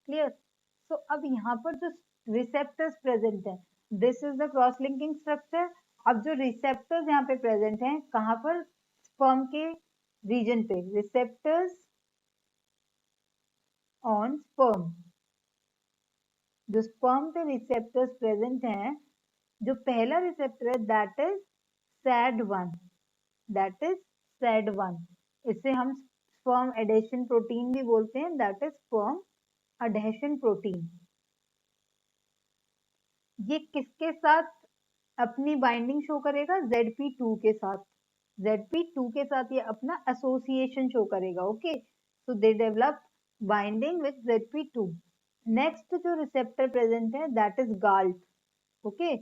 Clear. So अब यहाँ पर जो receptors present है, this is the cross linking structure. अब जो receptors यहाँ पे present हैं कहाँ पर, स्पर्म के रीजन पे, रिसेप्टर्स ऑन स्पर्म। जो स्पर्म पे रिसेप्टर्स प्रेजेंट हैं, जो पहला रिसेप्टर है that is SAD1, that is SAD1। इसे हम स्पर्म एडेशन प्रोटीन भी बोलते हैं, that is sperm adhesion protein. ये किसके साथ अपनी बाइंडिंग शो करेगा, ZP2 के साथ। ZP2 के साथ ये अपना एसोसिएशन शो करेगा। Okay, so they develop binding with ZP2। Next जो रिसेप्टर प्रेजेंट है that is GalT. Okay,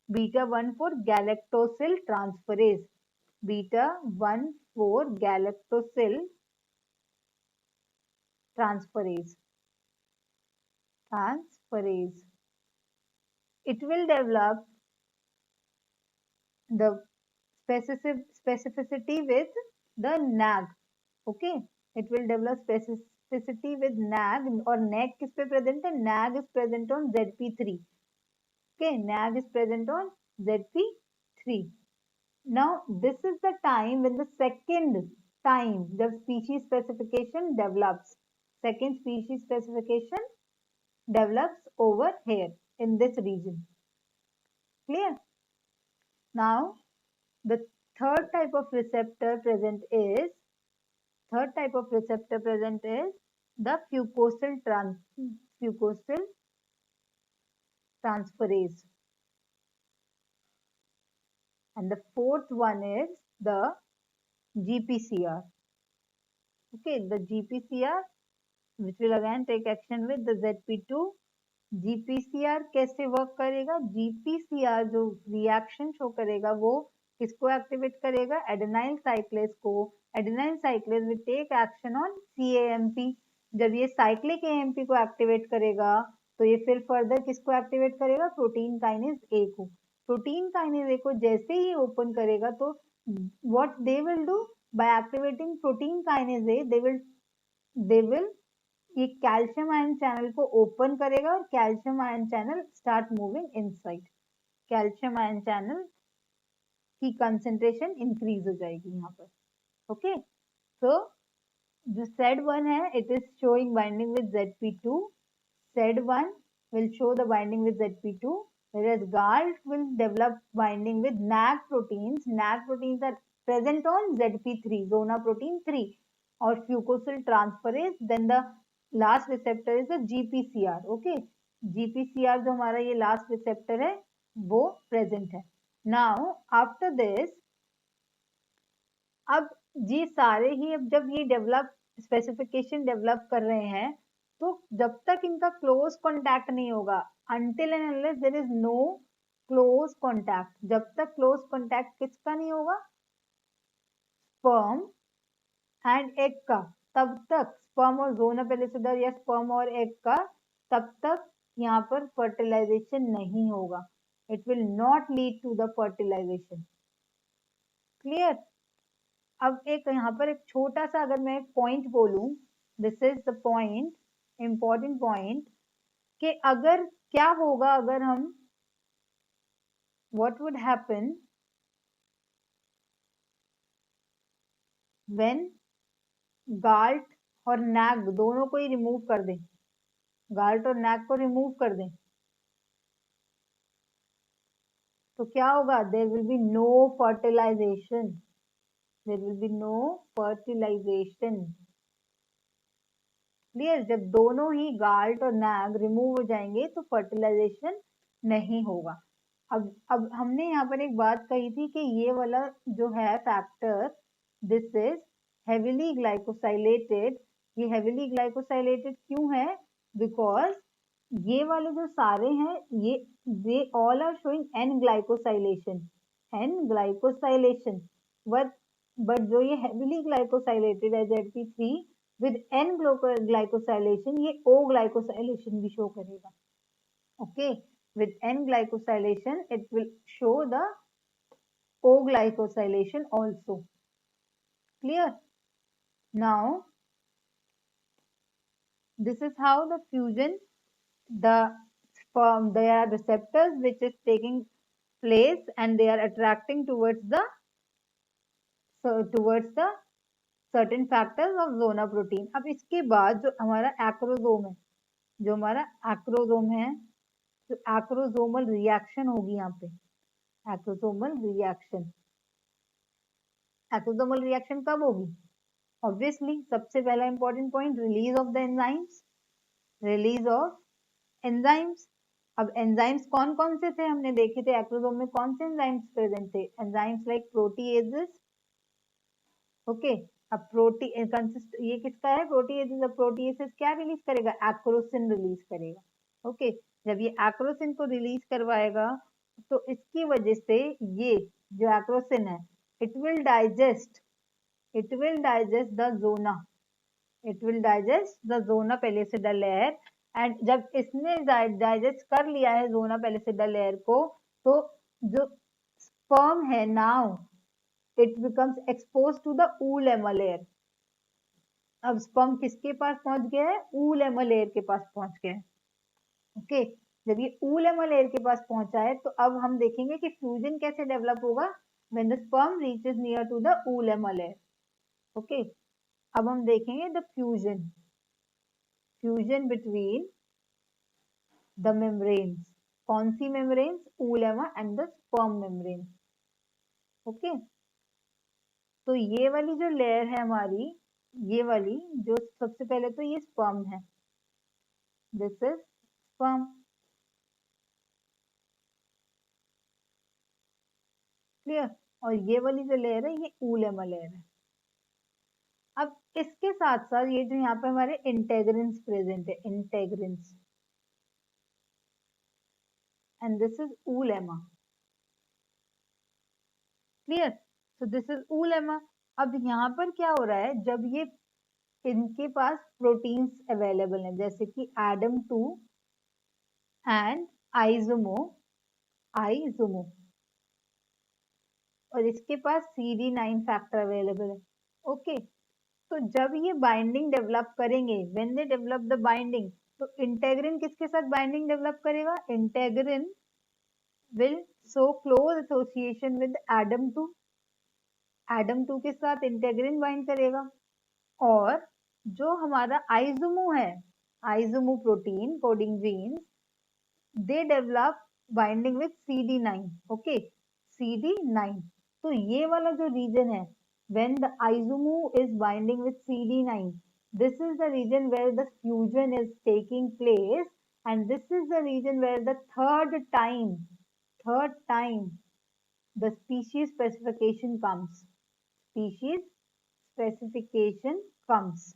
β1,4 galactosyl transferase, β1,4 galactosyl transferase, it will develop the specificity with the NAG. Okay, it will develop specificity with NAG, और NAG किस पे present है, NAG is present on ZP3. Okay, NAG is present on ZP3. Now this is the time when the second time the species specification develops. Second species specification develops over here in this region. Clear? Now the third type of receptor present is the fucosyl transferase, and the fourth one is the GPCR. Okay, the GPCR which will again take action with the ZP2. GPCR कैसे work करेगा, GPCR जो reaction show करेगा वो किसको activate करेगा, adenylyl cyclase को। Adenylyl cyclase will take action on CAMP। जब ये साइक्लिक AMP को एक्टिवेट करेगा तो ये फिर फर्दर किसको एक्टिवेट करेगा, प्रोटीन काइनेज A को। प्रोटीन काइनेज A को जैसे ही ओपन करेगा तो what they will do, by activating protein kinase A they will ये कैल्शियम आयन चैनल को ओपन करेगा और calcium ion channel start moving inside. Calcium ion channel की कंसेंट्रेशन इंक्रीज हो जाएगी यहाँ पर। ओके, सो जो SAD1 है it is showing binding with ZP2. SAD1 will show the binding with ZP2, whereas GALT will develop binding with NAG proteins. NAG proteins are present on ZP3, zona protein 3, or fucosyl transferase. Then the last receptor is the GPCR. Okay, GPCR जो हमारा ये last receptor है वो present है। Now after this, अब ये सारे ही अब जब ये डेवलप स्पेसिफिकेशन डेवलप कर रहे हैं तो जब तक इनका क्लोज कॉन्टैक्ट नहीं होगा, until and unless there is no close contact, जब तक क्लोज कॉन्टैक्ट किसका नहीं होगा, स्पर्म एंड एग का, तब तक स्पर्म और ज़ोना पेलिसिडा या स्पर्म और एग का, तब तक यहाँ पर फर्टिलाइजेशन नहीं होगा। It will not lead to the fertilization. Clear? अब एक यहाँ पर एक छोटा सा अगर मैं पॉइंट बोलूं, this is the point, important point, कि अगर क्या होगा अगर हम, what would happen when गाल्ट और नैग दोनों को ही रिमूव कर दें, गाल्ट और नैग को रिमूव कर दें, तो क्या होगा? There will be no fertilization, there will be no fertilization. Clear? जब दोनों ही गाल्ट और नैग रिमूव हो जाएंगे तो फर्टिलाइजेशन नहीं होगा। अब हमने यहाँ पर एक बात कही थी कि ये वाला जो है factor, this is heavily glycosylated. ये हेविली ग्लाइकोसाइलेटेड क्यों है? बिकॉज ये वाले जो सारे हैं ये they all are showing N glycosylation, N glycosylation, but जो ये हेविली ग्लाइकोसाइलेटेड है ZP3 with N glycosylation, ये O glycosylation भी शो करेगा। Okay, with N glycosylation it will show the O glycosylation also. Clear? Now this is how the fusion, the sperm, there are receptors which is taking place and they are attracting towards the certain factors of zona protein। अब इसके बाद जो हमारा acrosome है, जो हमारा acrosome है, तो एक्रोसोमल रिएक्शन होगी यहाँ पे, एक्रोसोमल रिएक्शन। एक्रोसोमल रिएक्शन कब होगी? ऑब्वियसली सबसे पहला important point, release of the enzymes, release of enzymes. अब एंजाइम्स कौन कौन से थे हमने देखे थे, एक्रोसोम में कौन से एंजाइम्स प्रेजेंट थे? Enzymes like proteases. ओके, अब ये किसका है? प्रोटीएजेस। अब प्रोटीएजेस क्या रिलीज करेगा? एक्रोसिन रिलीज करेगा। ओके, जब ये एक्रोसिन को रिलीज करवाएगा तो इसकी वजह से ये जो एक्रोसिन है it will digest the zona, it will digest the zona pellucida layer. And जब इसने डाइजेस्ट कर लिया है जोना पेलिसिडा लेयर को, तो जो स्पर्म है now it becomes expose to the oolemma layer. अब स्पर्म किसके पास पहुंच गया है? ऊलेमा लेयर के पास पहुंच गया है। ओके, जब ये ऊलेमा लेयर के पास पहुंचा है तो अब हम देखेंगे कि फ्यूजन कैसे डेवलप होगा when the sperm reaches near to the oolemma layer. Okay, अब हम देखेंगे the fusion between the membranes. कौन सी membranes? Oolemma and the sperm membrane. Okay, तो ये वाली जो लेयर है हमारी, ये वाली जो सबसे पहले तो ये स्पर्म है, दिस इज स्पर्म। क्लियर? और ये वाली जो लेयर है ये ऊलेमा लेयर है। अब इसके साथ साथ ये जो यहाँ पे हमारे इंटेग्रिन्स प्रेजेंट है, integrins, and this is oolemma. Clear? So this is oolemma. अब यहाँ पर क्या हो रहा है, जब ये इनके पास प्रोटीन्स अवेलेबल हैं जैसे कि ADAM2 एंड आइसोमो, और इसके पास CD9 फैक्टर अवेलेबल है। ओके, तो जब ये बाइंडिंग डेवलप करेंगे, when they develop the binding, तो इंटेग्रिन किसके साथ बाइंडिंग डेवलप करेगा? Integrin will show close association with ADAM2, ADAM2 के साथ इंटेग्रिन बाइंड करेगा। और जो हमारा आइसोमो है, Izumo protein coding genes, they develop binding with CD9। Okay, CD9, तो ये वाला जो रीजन है, when the isomo is binding with CD9, this is the region where the fusion is taking place, and this is the region where the third time the species specification comes, species specification comes।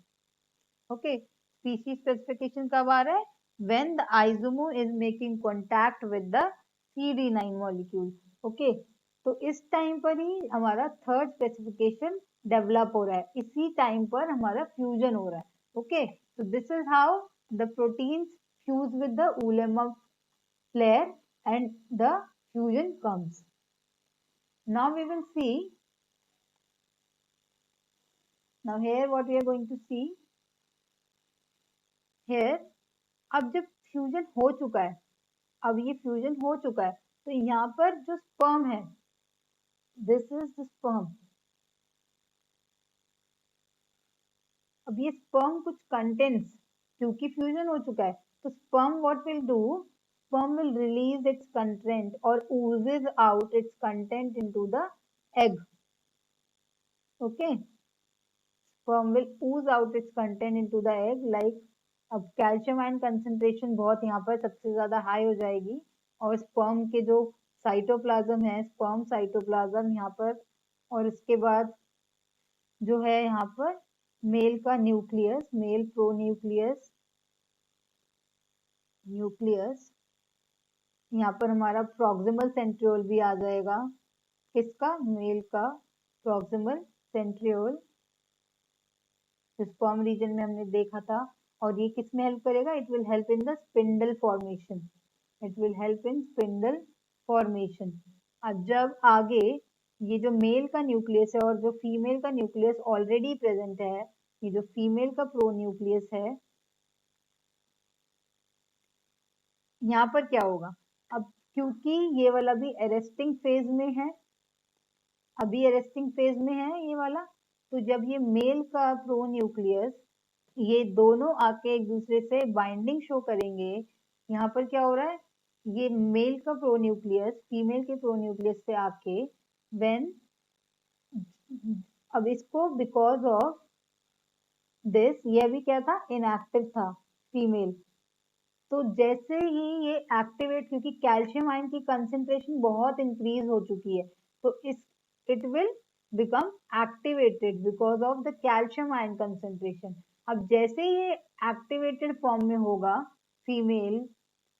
okay, species specification कब आ रहा है? when the isomo is making contact with the CD9 molecule। okay, तो इस time पर ही हमारा third specification develop हो रहा है, इसी टाइम पर हमारा फ्यूजन हो रहा है। Okay, so this is how the proteins fuse with the ulema layer and the fusion comes। now we will see, now here what we are going to see here, अब जब fusion हो चुका है अब ये फ्यूजन हो चुका है, तो यहाँ पर जो स्पर्म है, दिस इज द स्पर्म। अब ये स्पर्म कुछ कंटेंट्स, क्योंकि फ्यूजन हो चुका है, तो sperm what will do, sperm will release its content or oozes out its content into the egg. Okay, sperm will ooze out its content into the egg like, अब calcium ion concentration बहुत यहाँ पर सबसे ज्यादा high हो जाएगी, और sperm के जो साइटोप्लाज्म है, स्पर्म साइटोप्लाज्म यहाँ पर, और इसके बाद जो है यहाँ पर मेल का न्यूक्लियस, मेल प्रोन्यूक्लियस, न्यूक्लियस, यहाँ पर हमारा प्रॉक्सिमल सेंट्रियोल भी आ जाएगा, किसका, मेल का प्रॉक्सिमल सेंट्रियोल, स्पर्म रीजन में हमने देखा था। और ये किस में हेल्प करेगा, it will help in the spindle formation, it will help in spindle formation. अब जब आगे ये जो मेल का न्यूक्लियस है और जो फीमेल का न्यूक्लियस ऑलरेडी प्रेजेंट है, ये जो फीमेल का प्रोन्यूक्लियस है, यहाँ पर क्या होगा, अब क्योंकि ये वाला भी अरेस्टिंग फेज में है, अभी अरेस्टिंग फेज में है ये वाला, तो जब ये मेल का प्रोन्यूक्लियस, ये दोनों आके एक दूसरे से बाइंडिंग शो करेंगे, यहाँ पर क्या हो रहा है, ये मेल का प्रोन्यूक्लियस फीमेल के प्रोन्यूक्लियस से आके व्हेन, अब इसको बिकॉज ऑफ दिस, ये अभी क्या था, इनएक्टिव था फीमेल, तो जैसे ही ये एक्टिवेट, क्योंकि कैल्शियम आयन की कंसेंट्रेशन बहुत इंक्रीज हो चुकी है, तो इस it will become activated because of the calcium ion concentration. अब जैसे ये एक्टिवेटेड फॉर्म में होगा female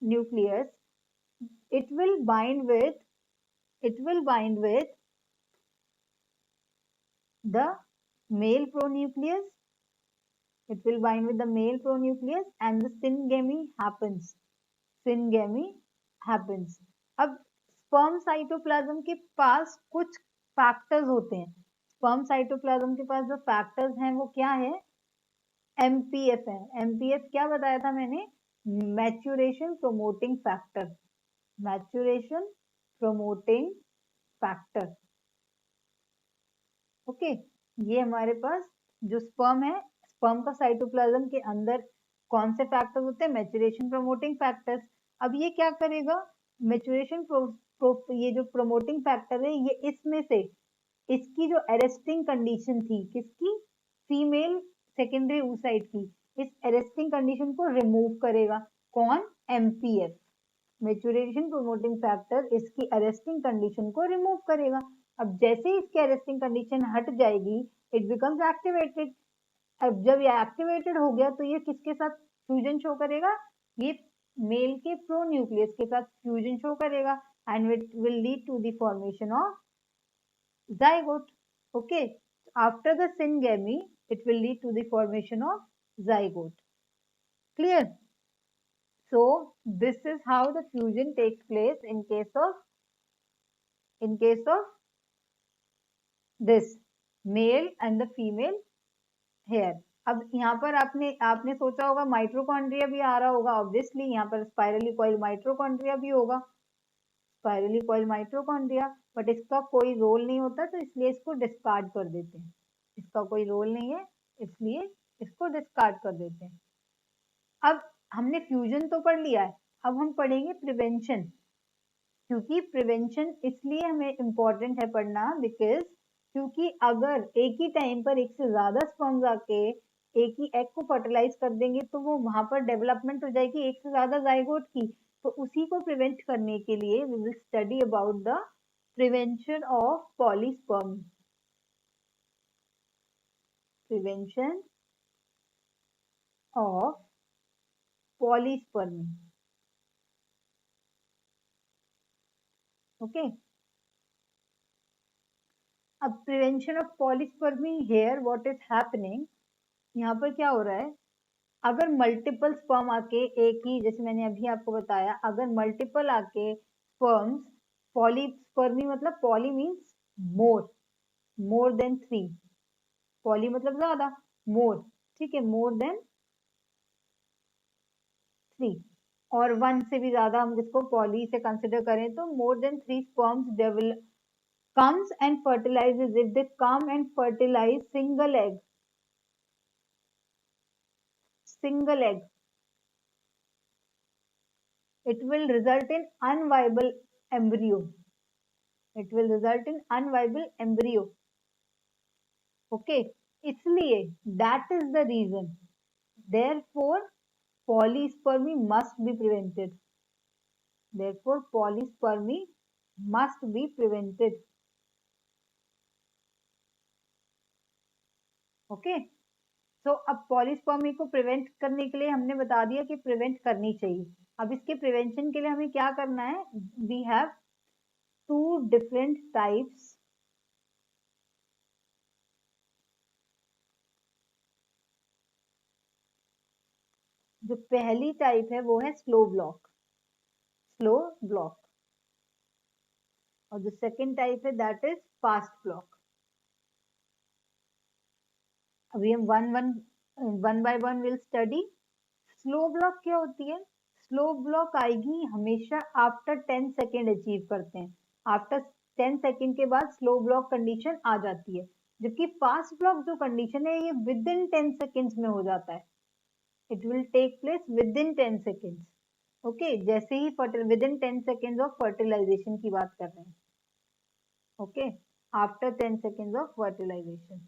nucleus, it will bind with it will bind with the male pronucleus, it will bind with the male pronucleus and the syngamy happens, syngamy happens। अब sperm cytoplasm के पास कुछ factors होते हैं, sperm cytoplasm के पास जो factors हैं वो क्या है, MPF है। MPF क्या बताया था मैंने, maturation promoting factor, maturation promoting factor. Okay, ये हमारे पास जो स्पर्म है, स्पर्म का साइटोप्लाज्म के अंदर कौन से फैक्टर्स होते हैं, मैच्यूरेशन प्रोमोटिंग फैक्टर्स। अब ये क्या करेगा, मैच्यूरेशन ये जो प्रोमोटिंग फैक्टर है, ये इसमें से इसकी जो अरेस्टिंग कंडीशन थी, किसकी, फीमेल सेकेंडरी oocyte की, इस अरेस्टिंग कंडीशन को रिमूव करेगा, कौन, MPF, मैच्यूरेशन प्रोमोटिंग फैक्टर इसकी अरेस्टिंग कंडीशन को रिमूव करेगा। अब जैसे ही इसकी अरेस्टिंग कंडीशन हट जाएगी, इट बिकम्स एक्टिवेटेड। अब जब ये एक्टिवेटेड हो गया, तो ये किसके साथ फ्यूजन शो करेगा, ये मेल के प्रोन्यूक्लियस के साथ फ्यूजन शो करेगा, and it will lead to the formation of zygote। Okay, after the syngamy it will lead to the formation of zygote। Clear? So this is how the fusion takes place in case of this male and the female hair। अब यहाँ पर आपने सोचा होगा mitochondria भी आ रहा होगा, obviously यहाँ पर स्पाइरली कॉइल माइट्रोकॉन्ड्रिया भी होगा, स्पाइरली कॉइल माइट्रोकॉन्ड्रिया, बट इसका कोई रोल नहीं होता, तो इसलिए इसको डिस्कार्ड कर देते हैं, इसका कोई रोल नहीं है, इसलिए इसको डिस्कार्ड कर देते हैं। अब हमने फ्यूजन तो पढ़ लिया है, अब हम पढ़ेंगे प्रिवेंशन, क्योंकि प्रिवेंशन इसलिए हमें इम्पोर्टेंट है पढ़ना, बिकॉज क्योंकि अगर एक ही टाइम पर एक से ज्यादा स्पर्म्स आके एक ही एग को फर्टिलाइज कर देंगे, तो वो वहां पर डेवलपमेंट हो जाएगी एक से ज्यादा जाइगोट की, तो उसी को प्रिवेंट करने के लिए we will study about the prevention of polyspermy, prevention of polyspermy. Okay, अब prevention of polyspermy here what is happening, यहाँ पर क्या हो रहा है, अगर मल्टीपल स्पर्म आके एक ही, जैसे मैंने अभी आपको बताया, अगर मल्टीपल आके स्पर्म्स, पॉलीस्पर्मी मतलब poly means more, more than 3, poly मतलब ज्यादा, मोर, ठीक है, मोर देन 3, और 1 से भी ज्यादा हम जिसको पॉली से कंसिडर करें तो more than 3 sperms develop comes and fertilizes. If they come and fertilize single egg, it will result in unviable embryo. It will result in unviable embryo. Okay, इसलिए that is the reason. Therefore, polyspermy must be prevented. Therefore, polyspermy must be prevented. Okay. So अब polyspermy को prevent करने के लिए हमने बता दिया कि प्रिवेंट करनी चाहिए. अब इसके प्रिवेंशन के लिए हमें क्या करना है? We have 2 different types. जो पहली टाइप है वो है स्लो ब्लॉक, और जो सेकेंड टाइप है दैट इज फास्ट ब्लॉक. अभी हम one by one will study. Slow block क्या होती है? स्लो ब्लॉक आएगी हमेशा आफ्टर 10 सेकेंड अचीव करते हैं. आफ्टर 10 सेकेंड के बाद स्लो ब्लॉक कंडीशन आ जाती है, जबकि फास्ट ब्लॉक जो कंडीशन है ये विद इन 10 सेकेंड्स में हो जाता है. It will take place within 10 seconds. Okay, जैसे ही within 10 seconds of fertilisation की बात कर रहे हैं. Okay, after 10 seconds of fertilisation.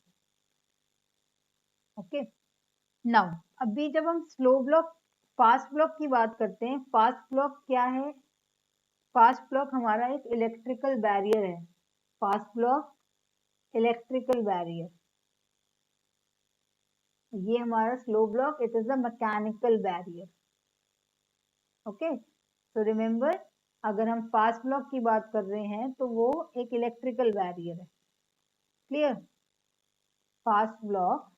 Okay, now अभी जब हम स्लो ब्लॉक फास्ट ब्लॉक की बात करते हैं, फास्ट ब्लॉक क्या है? फास्ट ब्लॉक हमारा एक इलेक्ट्रिकल बैरियर है. Fast block electrical barrier. ये हमारा slow block it is a mechanical barrier. Okay, तो रिमेंबर अगर हम फास्ट ब्लॉक की बात कर रहे हैं तो वो एक इलेक्ट्रिकल बैरियर है. क्लियर? फास्ट ब्लॉक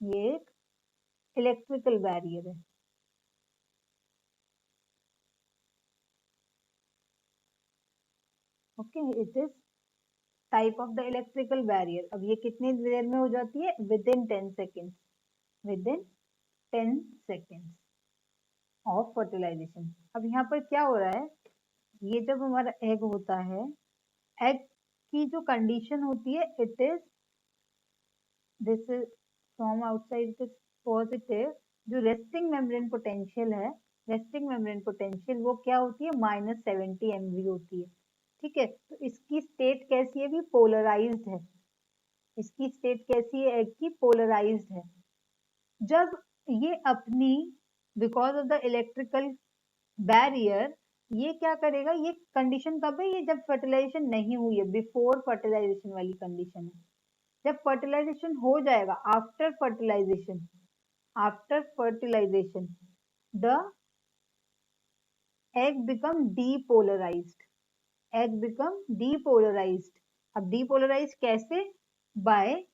ये एक इलेक्ट्रिकल बैरियर है. Okay, it is type of the electrical barrier. अब ये कितनी देर में हो जाती है? Within 10 seconds. Within 10 seconds of fertilization. अब यहाँ पर क्या हो रहा है? ये जब हमारा एग होता है, एग की जो कंडीशन होती है it is this is from outside it is positive. जो रेस्टिंग मेम्ब्रेन पोटेंशियल है, रेस्टिंग मेम्ब्रेन पोटेंशियल वो क्या होती है? -70 MV होती है. ठीक है, तो इसकी स्टेट कैसी है? भी पोलराइज्ड है. इसकी स्टेट कैसी है? एग की पोलराइज्ड है. जब ये अपनी because of the electrical barrier ये क्या करेगा? ये कंडीशन कब है? ये जब फर्टिलाइजेशन नहीं हुई है, बिफोर फर्टिलाइजेशन वाली कंडीशन है. जब फर्टिलाइजेशन हो जाएगा, after fertilization the egg become depolarized. Egg become depolarized. अब depolarized कैसे? By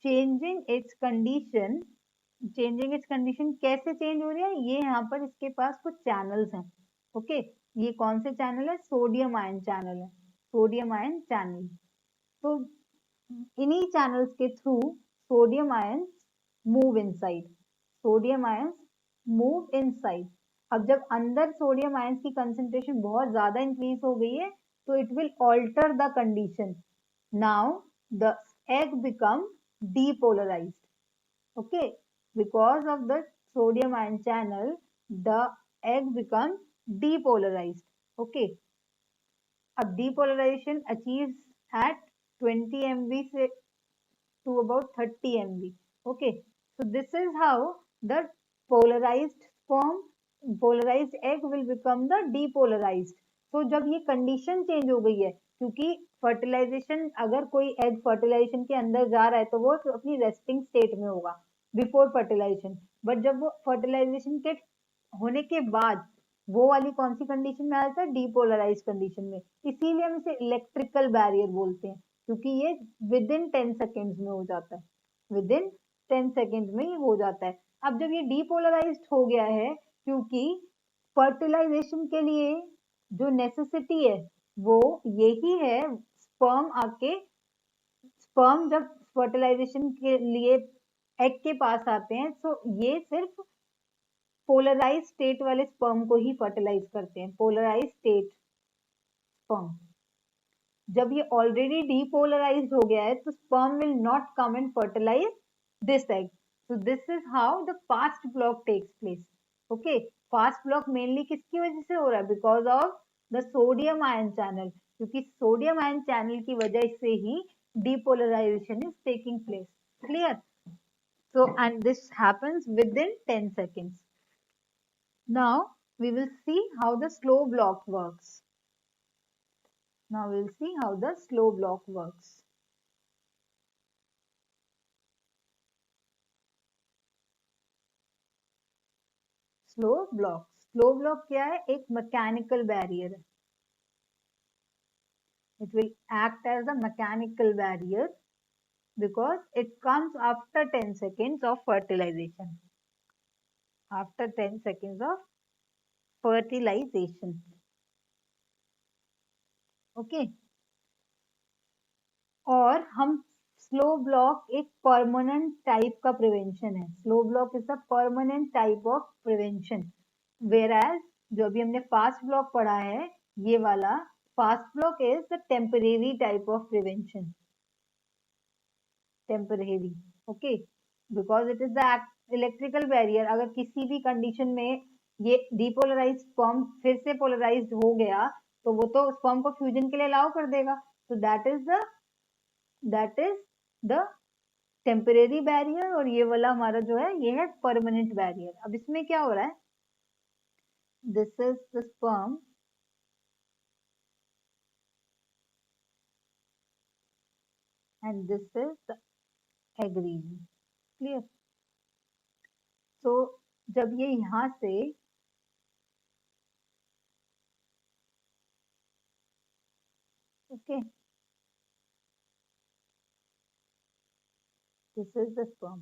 changing its condition. Changing it's condition कैसे चेंज हो रही है? ये यहाँ पर इसके पास कुछ चैनल्स हैं. ओके, ये कौन से चैनल है? सोडियम आयन चैनल है. Sodium ion channel. तो इन्हीं चैनल्स के through sodium ion move inside. Sodium ion move inside. अब जब अंदर सोडियम आयंस की कंसेंट्रेशन बहुत ज्यादा इंक्रीज हो गई है तो it will alter the condition. Now the egg become depolarized. Okay, because of the sodium ion channel the egg become depolarized. Okay, अब depolarization achieves at 20 MV से to about 30 MV. Okay, so this is how the polarized form polarized egg will become the depolarized. तो जब ये condition change हो गई है, क्योंकि fertilisation अगर कोई एग फर्टिलाइजेशन के अंदर जा रहा है तो वो अपनी रेस्टिंग स्टेट में होगा बिफोर फर्टिलाइजेशन. बट जब वो फर्टिलाइजेशन के होने के बाद वो वाली कौन सी कंडीशन में आ जाता है? डीपोलराइज कंडीशन में. इसीलिए हम इसे इलेक्ट्रिकल बैरियर बोलते हैं, क्योंकि ये विद इन 10 सेकेंड्स में हो जाता है. विद इन 10 सेकेंड्स में ये हो जाता है. अब जब ये डीपोलराइज्ड हो गया है, क्योंकि फर्टिलाइजेशन के लिए जो नेसेसिटी है वो यही है, स्पर्म आके स्पर्म जब फर्टिलाइजेशन के लिए एग के पास आते हैं। सो ये सिर्फ पोलराइज स्टेट वाले स्पर्म को ही फर्टिलाइज करते हैं, पोलराइज स्टेट स्पर्म। जब ये ऑलरेडी डीपोलराइज्ड हो गया है तो sperm will not come and fertilize this egg. So this is how the fast block takes place. Okay, fast block mainly किसकी वजह से हो रहा है? Because of the sodium ion channel, क्योंकि सोडियम आयन चैनल की वजह से ही depolarization is taking place. Clear? So, and this happens within 10 seconds. Now, we will see how the slow block works. Now, we will see how the slow block works. Slow block. Slow block क्या है? एक mechanical barrier है. It will act as a mechanical barrier because it comes after 10 seconds of fertilization. After 10 seconds of fertilization. Okay. और हम slow block एक permanent type का prevention है. Slow block is a permanent type of prevention, whereas जो अभी हमने fast block पढ़ा है, ये वाला fast block is the temporary type of prevention. Temporary, okay, because it is the electrical barrier. अगर किसी भी कंडीशन में ये डीपोलराइज स्पर्म फिर से पोलराइज्ड हो गया तो वो तो स्पर्म को फ्यूजन के लिए अलाउ कर देगा. So that is the temporary barrier. और ये वाला हमारा जो है ये है परमानेंट बैरियर. अब इसमें क्या हो रहा है? This is the sperm and this is the egg region. Clear? तो जब ये यहां से okay, this is the sperm.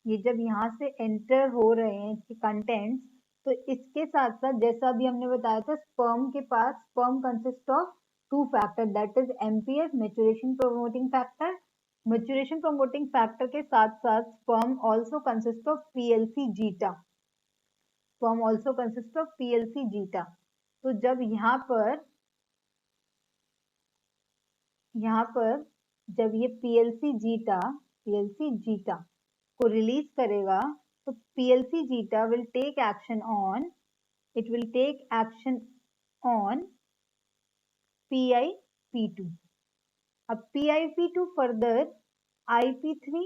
ये जब यहाँ से एंटर हो रहे हैं इसके कंटेंट्स, तो इसके साथ साथ जैसा अभी हमने बताया था स्पर्म के पास, sperm consist of two factor, that is MPF, maturation promoting factor. Maturation promoting factor के साथ साथ sperm also consist of PLC zeta. Sperm also consist of PLC zeta. तो जब यहाँ पर जब ये पीएलसी जीटा को रिलीज करेगा तो PLC zeta will take action on PIP2. अब PIP2 फर्दर IP3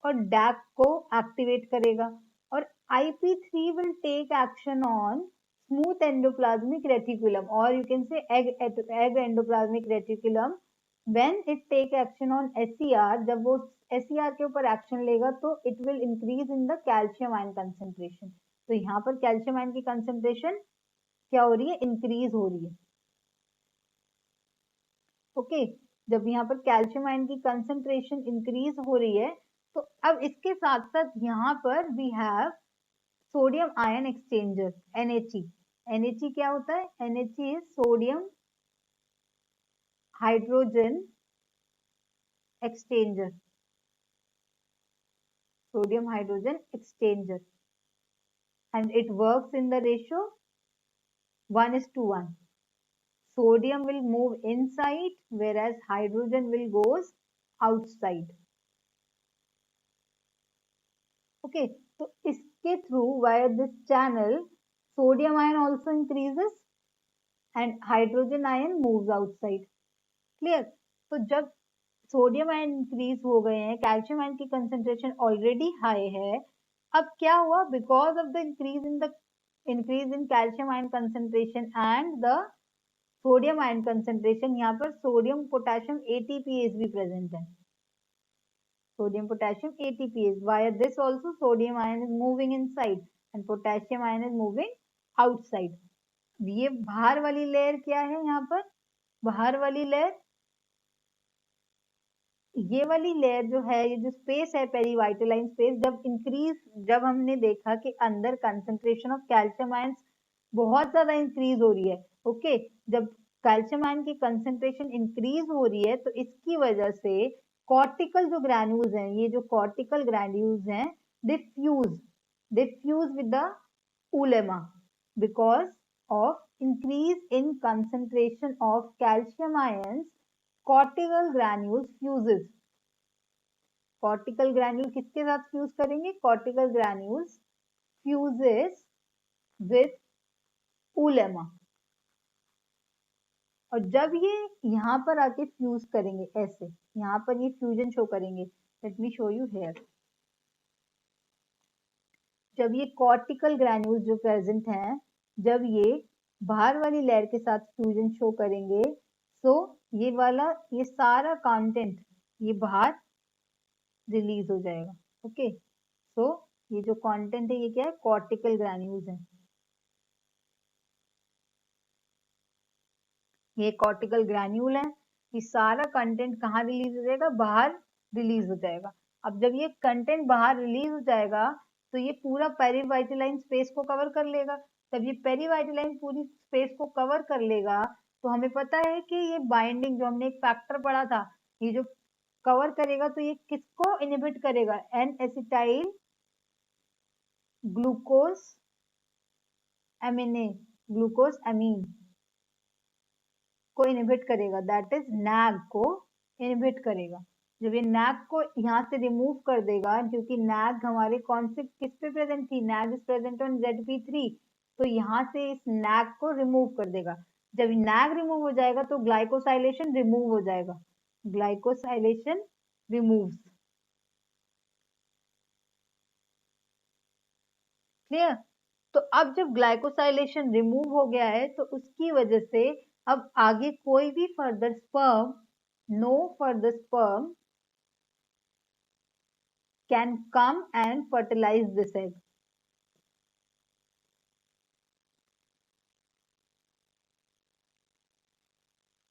और DAC को एक्टिवेट करेगा और IP3 will take action on smooth endoplasmic reticulum और you can say egg endoplasmic reticulum. When it take action on SER, जब वो SER के ऊपर एक्शन लेगा तो it will increase in the calcium ion concentration. तो यहाँ पर कैल्शियम आयन की कंसेंट्रेशन क्या हो रही है? इंक्रीज हो रही है. ओके, जब यहाँ पर कैल्शियम आयन की कंसेंट्रेशन इंक्रीज हो रही है तो अब इसके साथ साथ यहाँ पर we have sodium ion exchanger NHE. NHE क्या होता है? NHE is sodium hydrogen exchanger. Sodium hydrogen exchanger, and it works in the ratio 1:1. Sodium will move inside whereas hydrogen will goes outside. Okay, so इसके through via this channel sodium ion also increases and hydrogen ion moves outside. Clear? तो जब sodium ion increase हो गए हैं, calcium ion की concentration already high है, अब क्या हुआ? Because of the increase in calcium ion concentration and the sodium ion concentration, यहाँ पर सोडियम पोटेशियम ATPase भी प्रेजेंट है. Sodium potassium ATPase. Via this also sodium ion is moving inside and potassium ion is moving outside. ये बाहर वाली layer क्या है? यहाँ पर बाहर वाली लेयर, ये वाली लेयर जो है, ये जो स्पेस है पेरीवाइटलाइन स्पेस, जब हमने देखा कि अंदर कंसंट्रेशन ऑफ कैल्शियम आयंस बहुत ज्यादा इंक्रीज हो रही है. ओके, जब कैल्शियम आयन की कंसंट्रेशन इंक्रीज हो रही है तो इसकी वजह से कॉर्टिकल जो ग्रैन्यूल्स हैं, ये जो कॉर्टिकल ग्रैन्यूल्स हैं, they fuse with the oolemma because of increase in concentration of calcium ions. cortical granules fuses. cortical granule किसके साथ फ्यूज करेंगे? cortical granules fuses with उलेमा, और जब ये यहाँ पर आके फ्यूज करेंगे, ऐसे यहाँ पर ये फ्यूजन शो करेंगे. Let me show you here. जब ये कॉर्टिकल ग्रैन्यूल्स जो प्रेजेंट हैं, जब ये बाहर वाली लेयर के साथ फ्यूजन शो करेंगे, तो ये वाला, ये सारा कंटेंट ये बाहर रिलीज हो जाएगा. ओके, सो ये जो कंटेंट है ये क्या है? कॉर्टिकल ग्रैन्यूल्स है. ये कॉर्टिकल ग्रैन्यूल है, ये सारा कंटेंट कहाँ रिलीज हो जाएगा? बाहर रिलीज हो जाएगा. अब जब ये कंटेंट बाहर रिलीज हो जाएगा तो ये पूरा पेरीवाइटलाइन स्पेस को कवर कर लेगा. तब ये पेरीवाइटलाइन पूरी स्पेस को कवर कर लेगा तो हमें पता है कि ये बाइंडिंग जो हमने एक फैक्टर पढ़ा था, ये जो कवर करेगा तो ये किसको इनहिबिट करेगा? N acetyl glucosamine, glucosamine को इनहिबिट करेगा. दैट इज नैग को इनहिबिट करेगा. जब ये नैग को यहाँ से रिमूव कर देगा, क्योंकि नैग हमारे कौन से किस पे प्रेजेंट थी? Nag is present on ZP3, तो यहाँ से इस नैग को रिमूव कर देगा. जब नैग रिमूव हो जाएगा तो ग्लाइकोसाइलेशन रिमूव हो जाएगा. Glycosylation removes. क्लियर? तो अब जब ग्लाइकोसाइलेशन रिमूव हो गया है तो उसकी वजह से अब आगे कोई भी further sperm, no further sperm can come and fertilize this egg.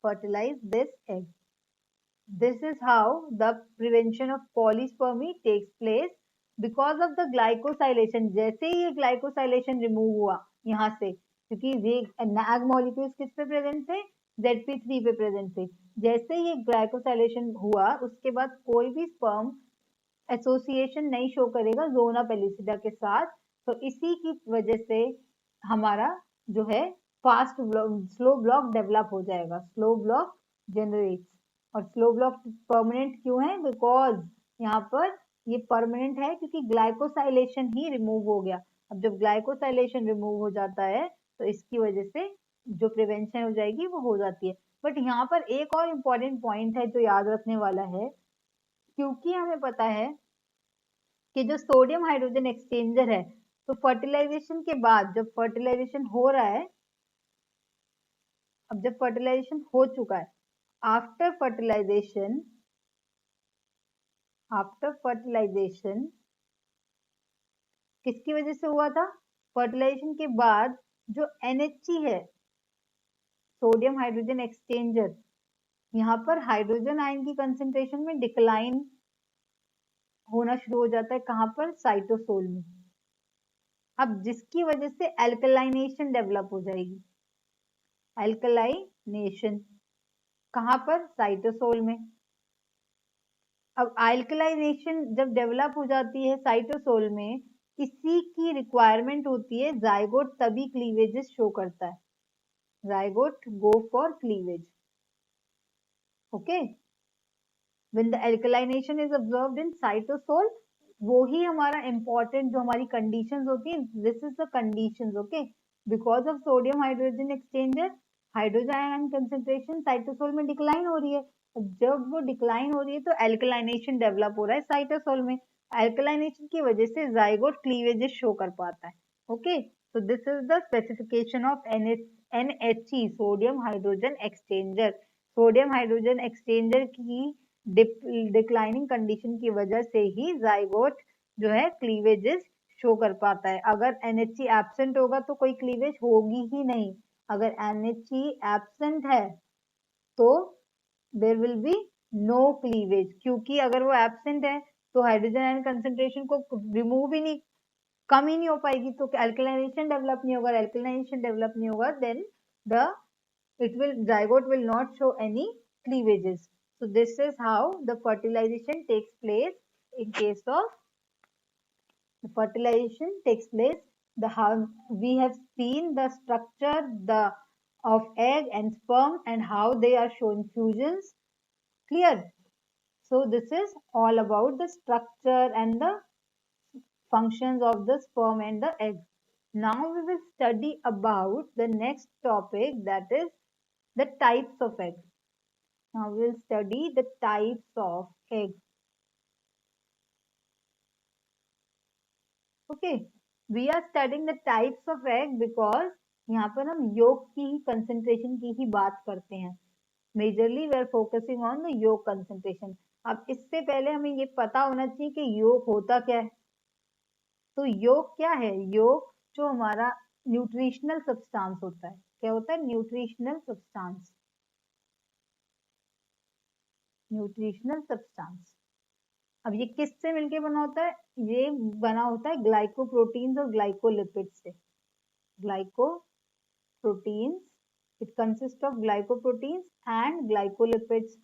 fertilize this egg. This is how the prevention of polyspermy takes place because of the glycosylation. जैसे ही ये glycosylation remove हुआ यहाँ से, क्योंकि ये nag molecules किस पे present थे? ZP3 पे प्रेजेंट थे. जैसे ही glycosylation हुआ उसके बाद कोई भी sperm एसोसिएशन नहीं शो करेगा जोना पेलिसिडा के साथ. तो इसी की वजह से हमारा जो है फास्ट स्लो ब्लॉक डेवलप हो जाएगा. Slow block generates. और स्लो ब्लॉक परमानेंट क्यों है? बिकॉज यहाँ पर ये परमानेंट है क्योंकि ग्लाइकोसाइलेशन ही रिमूव हो गया. अब जब ग्लाइकोसाइलेशन रिमूव हो जाता है तो इसकी वजह से जो प्रिवेंशन हो जाएगी वो हो जाती है. बट यहाँ पर एक और इम्पोर्टेंट पॉइंट है जो याद रखने वाला है, क्योंकि हमें पता है कि जो सोडियम हाइड्रोजन एक्सचेंजर है, तो फर्टिलाइजेशन के बाद जब फर्टिलाइजेशन हो रहा है, अब जब फर्टिलाइजेशन हो चुका है, आफ्टर फर्टिलाइजेशन किसकी वजह से हुआ था? फर्टिलाइजेशन के बाद जो NHC है, सोडियम हाइड्रोजन एक्सचेंजर, यहाँ पर हाइड्रोजन आयन की कंसेंट्रेशन में डिक्लाइन होना शुरू हो जाता है. कहाँ पर? साइटोसोल में. अब जिसकी वजह से एल्कलाइनेशन डेवलप हो जाएगी. एल्कलाइनेशन कहाँ पर? साइटोसोल में. अब एल्कलाइनेशन जब डेवलप हो जाती है साइटोसोल में, इसी की रिक्वायरमेंट होती है. जाइगोट तभी क्लीवेजेस शो करता है. Zygote go for cleavage. Okay, when the alkalinisation is observed in cytosol, वो ही हमारा इंपॉर्टेंट जो हमारी कंडीशंस होती है. This is the conditions. Okay, because of sodium hydrogen exchanger, hydrogen ion concentration cytosol में डिक्लाइन हो रही है. जब वो डिक्लाइन हो रही है तो एल्कलाइनेशन डेवलप हो रहा है साइटोसोल में. एल्कलाइनेशन की वजह से जाइगोट क्लीवेजेस शो कर पाता है. Okay, so this is the specification of NHE, sodium hydrogen exchanger. Sodium hydrogen exchanger की डिक्लाइनिंग कंडीशन की वजह से ही जाइगोट जो है क्लीवेजेस शो कर पाता है. अगर NHE एब्सेंट होगा तो कोई क्लीवेज होगी ही नहीं. अगर NHE एब्सेंट है तो there will be no cleavage, क्योंकि अगर वो एब्सेंट है तो हाइड्रोजन आयन कंसेंट्रेशन को रिमूव ही नहीं, कम ही नहीं हो पाएगी, तो एल्कलाइनेशन डेवलप नहीं होगा. एल्कलाइनेशन डेवलप नहीं होगा, then the zygote will not show any cleavages. So this is how the fertilization takes place. In case of the fertilization takes place, the how we have seen the structure of egg and sperm and how they are showing fusions. Clear? So this is all about the structure and the functions of the sperm and the egg. Now we will study about the next topic, that is the types of eggs. Now we will study the types of eggs. Okay, we are studying the types of egg because यहाँ पर हम yolk की ही concentration की ही बात करते हैं. Majorly we are focusing on the yolk concentration. अब इससे पहले हमें ये पता होना चाहिए कि yolk होता क्या है. तो yolk क्या है? Yolk जो हमारा न्यूट्रिशनल सब्सटेंस होता है. क्या होता है? Nutritional substance. Nutritional substance. अब ये किससे मिलके बना होता है? ये बना होता है ग्लाइकोप्रोटीन्स और ग्लाइकोलिपिड्स से. Glycoproteins, it consist of glycoproteins and glycolipids.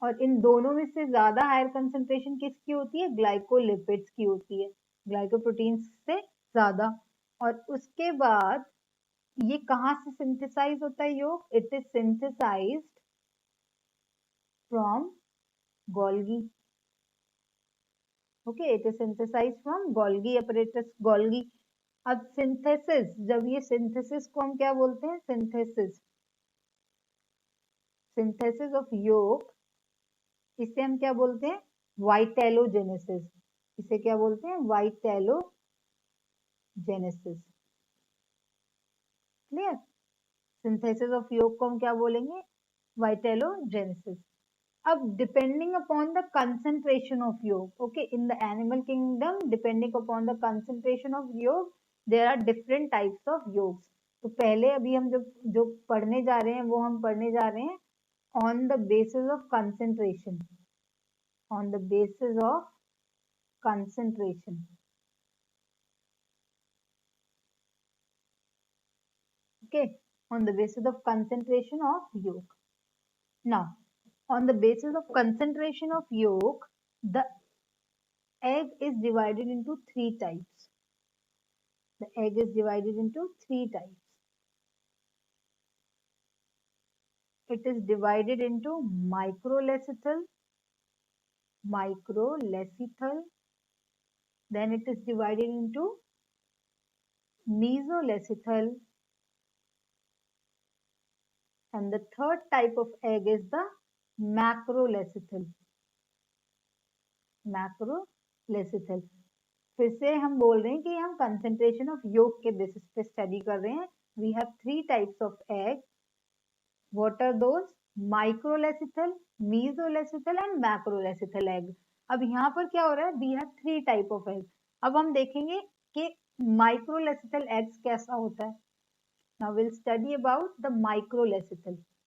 और इन दोनों में से ज्यादा हायर कंसंट्रेशन किसकी होती है? ग्लाइकोलिपिड्स की होती है, ग्लाइकोप्रोटीन्स से ज्यादा. और उसके बाद ये कहाँ से सिंथेसाइज होता है योग? It is synthesized from Golgi. Okay, it is synthesized from Golgi apparatus. Golgi. अब सिंथेसिस, जब ये सिंथेसिस को हम क्या बोलते हैं? सिंथेसिस. सिंथेसिस ऑफ योग, इसे हम क्या बोलते हैं? वाइटेलोजेनेसिस. इसे क्या बोलते हैं? वाइटेलोजेनेसिस. क्लियर? सिंथेसिस ऑफ योग को हम क्या बोलेंगे? वाइटेलोजेनेसिस. अब depending upon the concentration of yolk, okay, in the animal kingdom, depending upon the concentration of yolk, there are different types of yolks. तो पहले अभी हम जो पढ़ने जा रहे हैं वो हम पढ़ने जा रहे हैं on the basis of concentration. On the basis of concentration. Okay, on the basis of concentration of yolk. Now, on the basis of concentration of yolk, the egg is divided into three types. The egg is divided into three types. It is divided into microlethal, then it is divided into mesolethal, and the third type of egg is the macrolethal. मैक्रोलेसिथल. फिर से हम बोल रहे हैं कि हम concentration of योग के बेसिस पे स्टडी कर रहे हैं. We have three types of egg. What are those? Microlecithal, mesolecithal and macrolecithal egg. अब यहाँ पर क्या हो रहा है? We have three type of egg. अब हम देखेंगे कि माइक्रोलेसिथल एग्स कैसा होता है. Now will study about the microlecithal.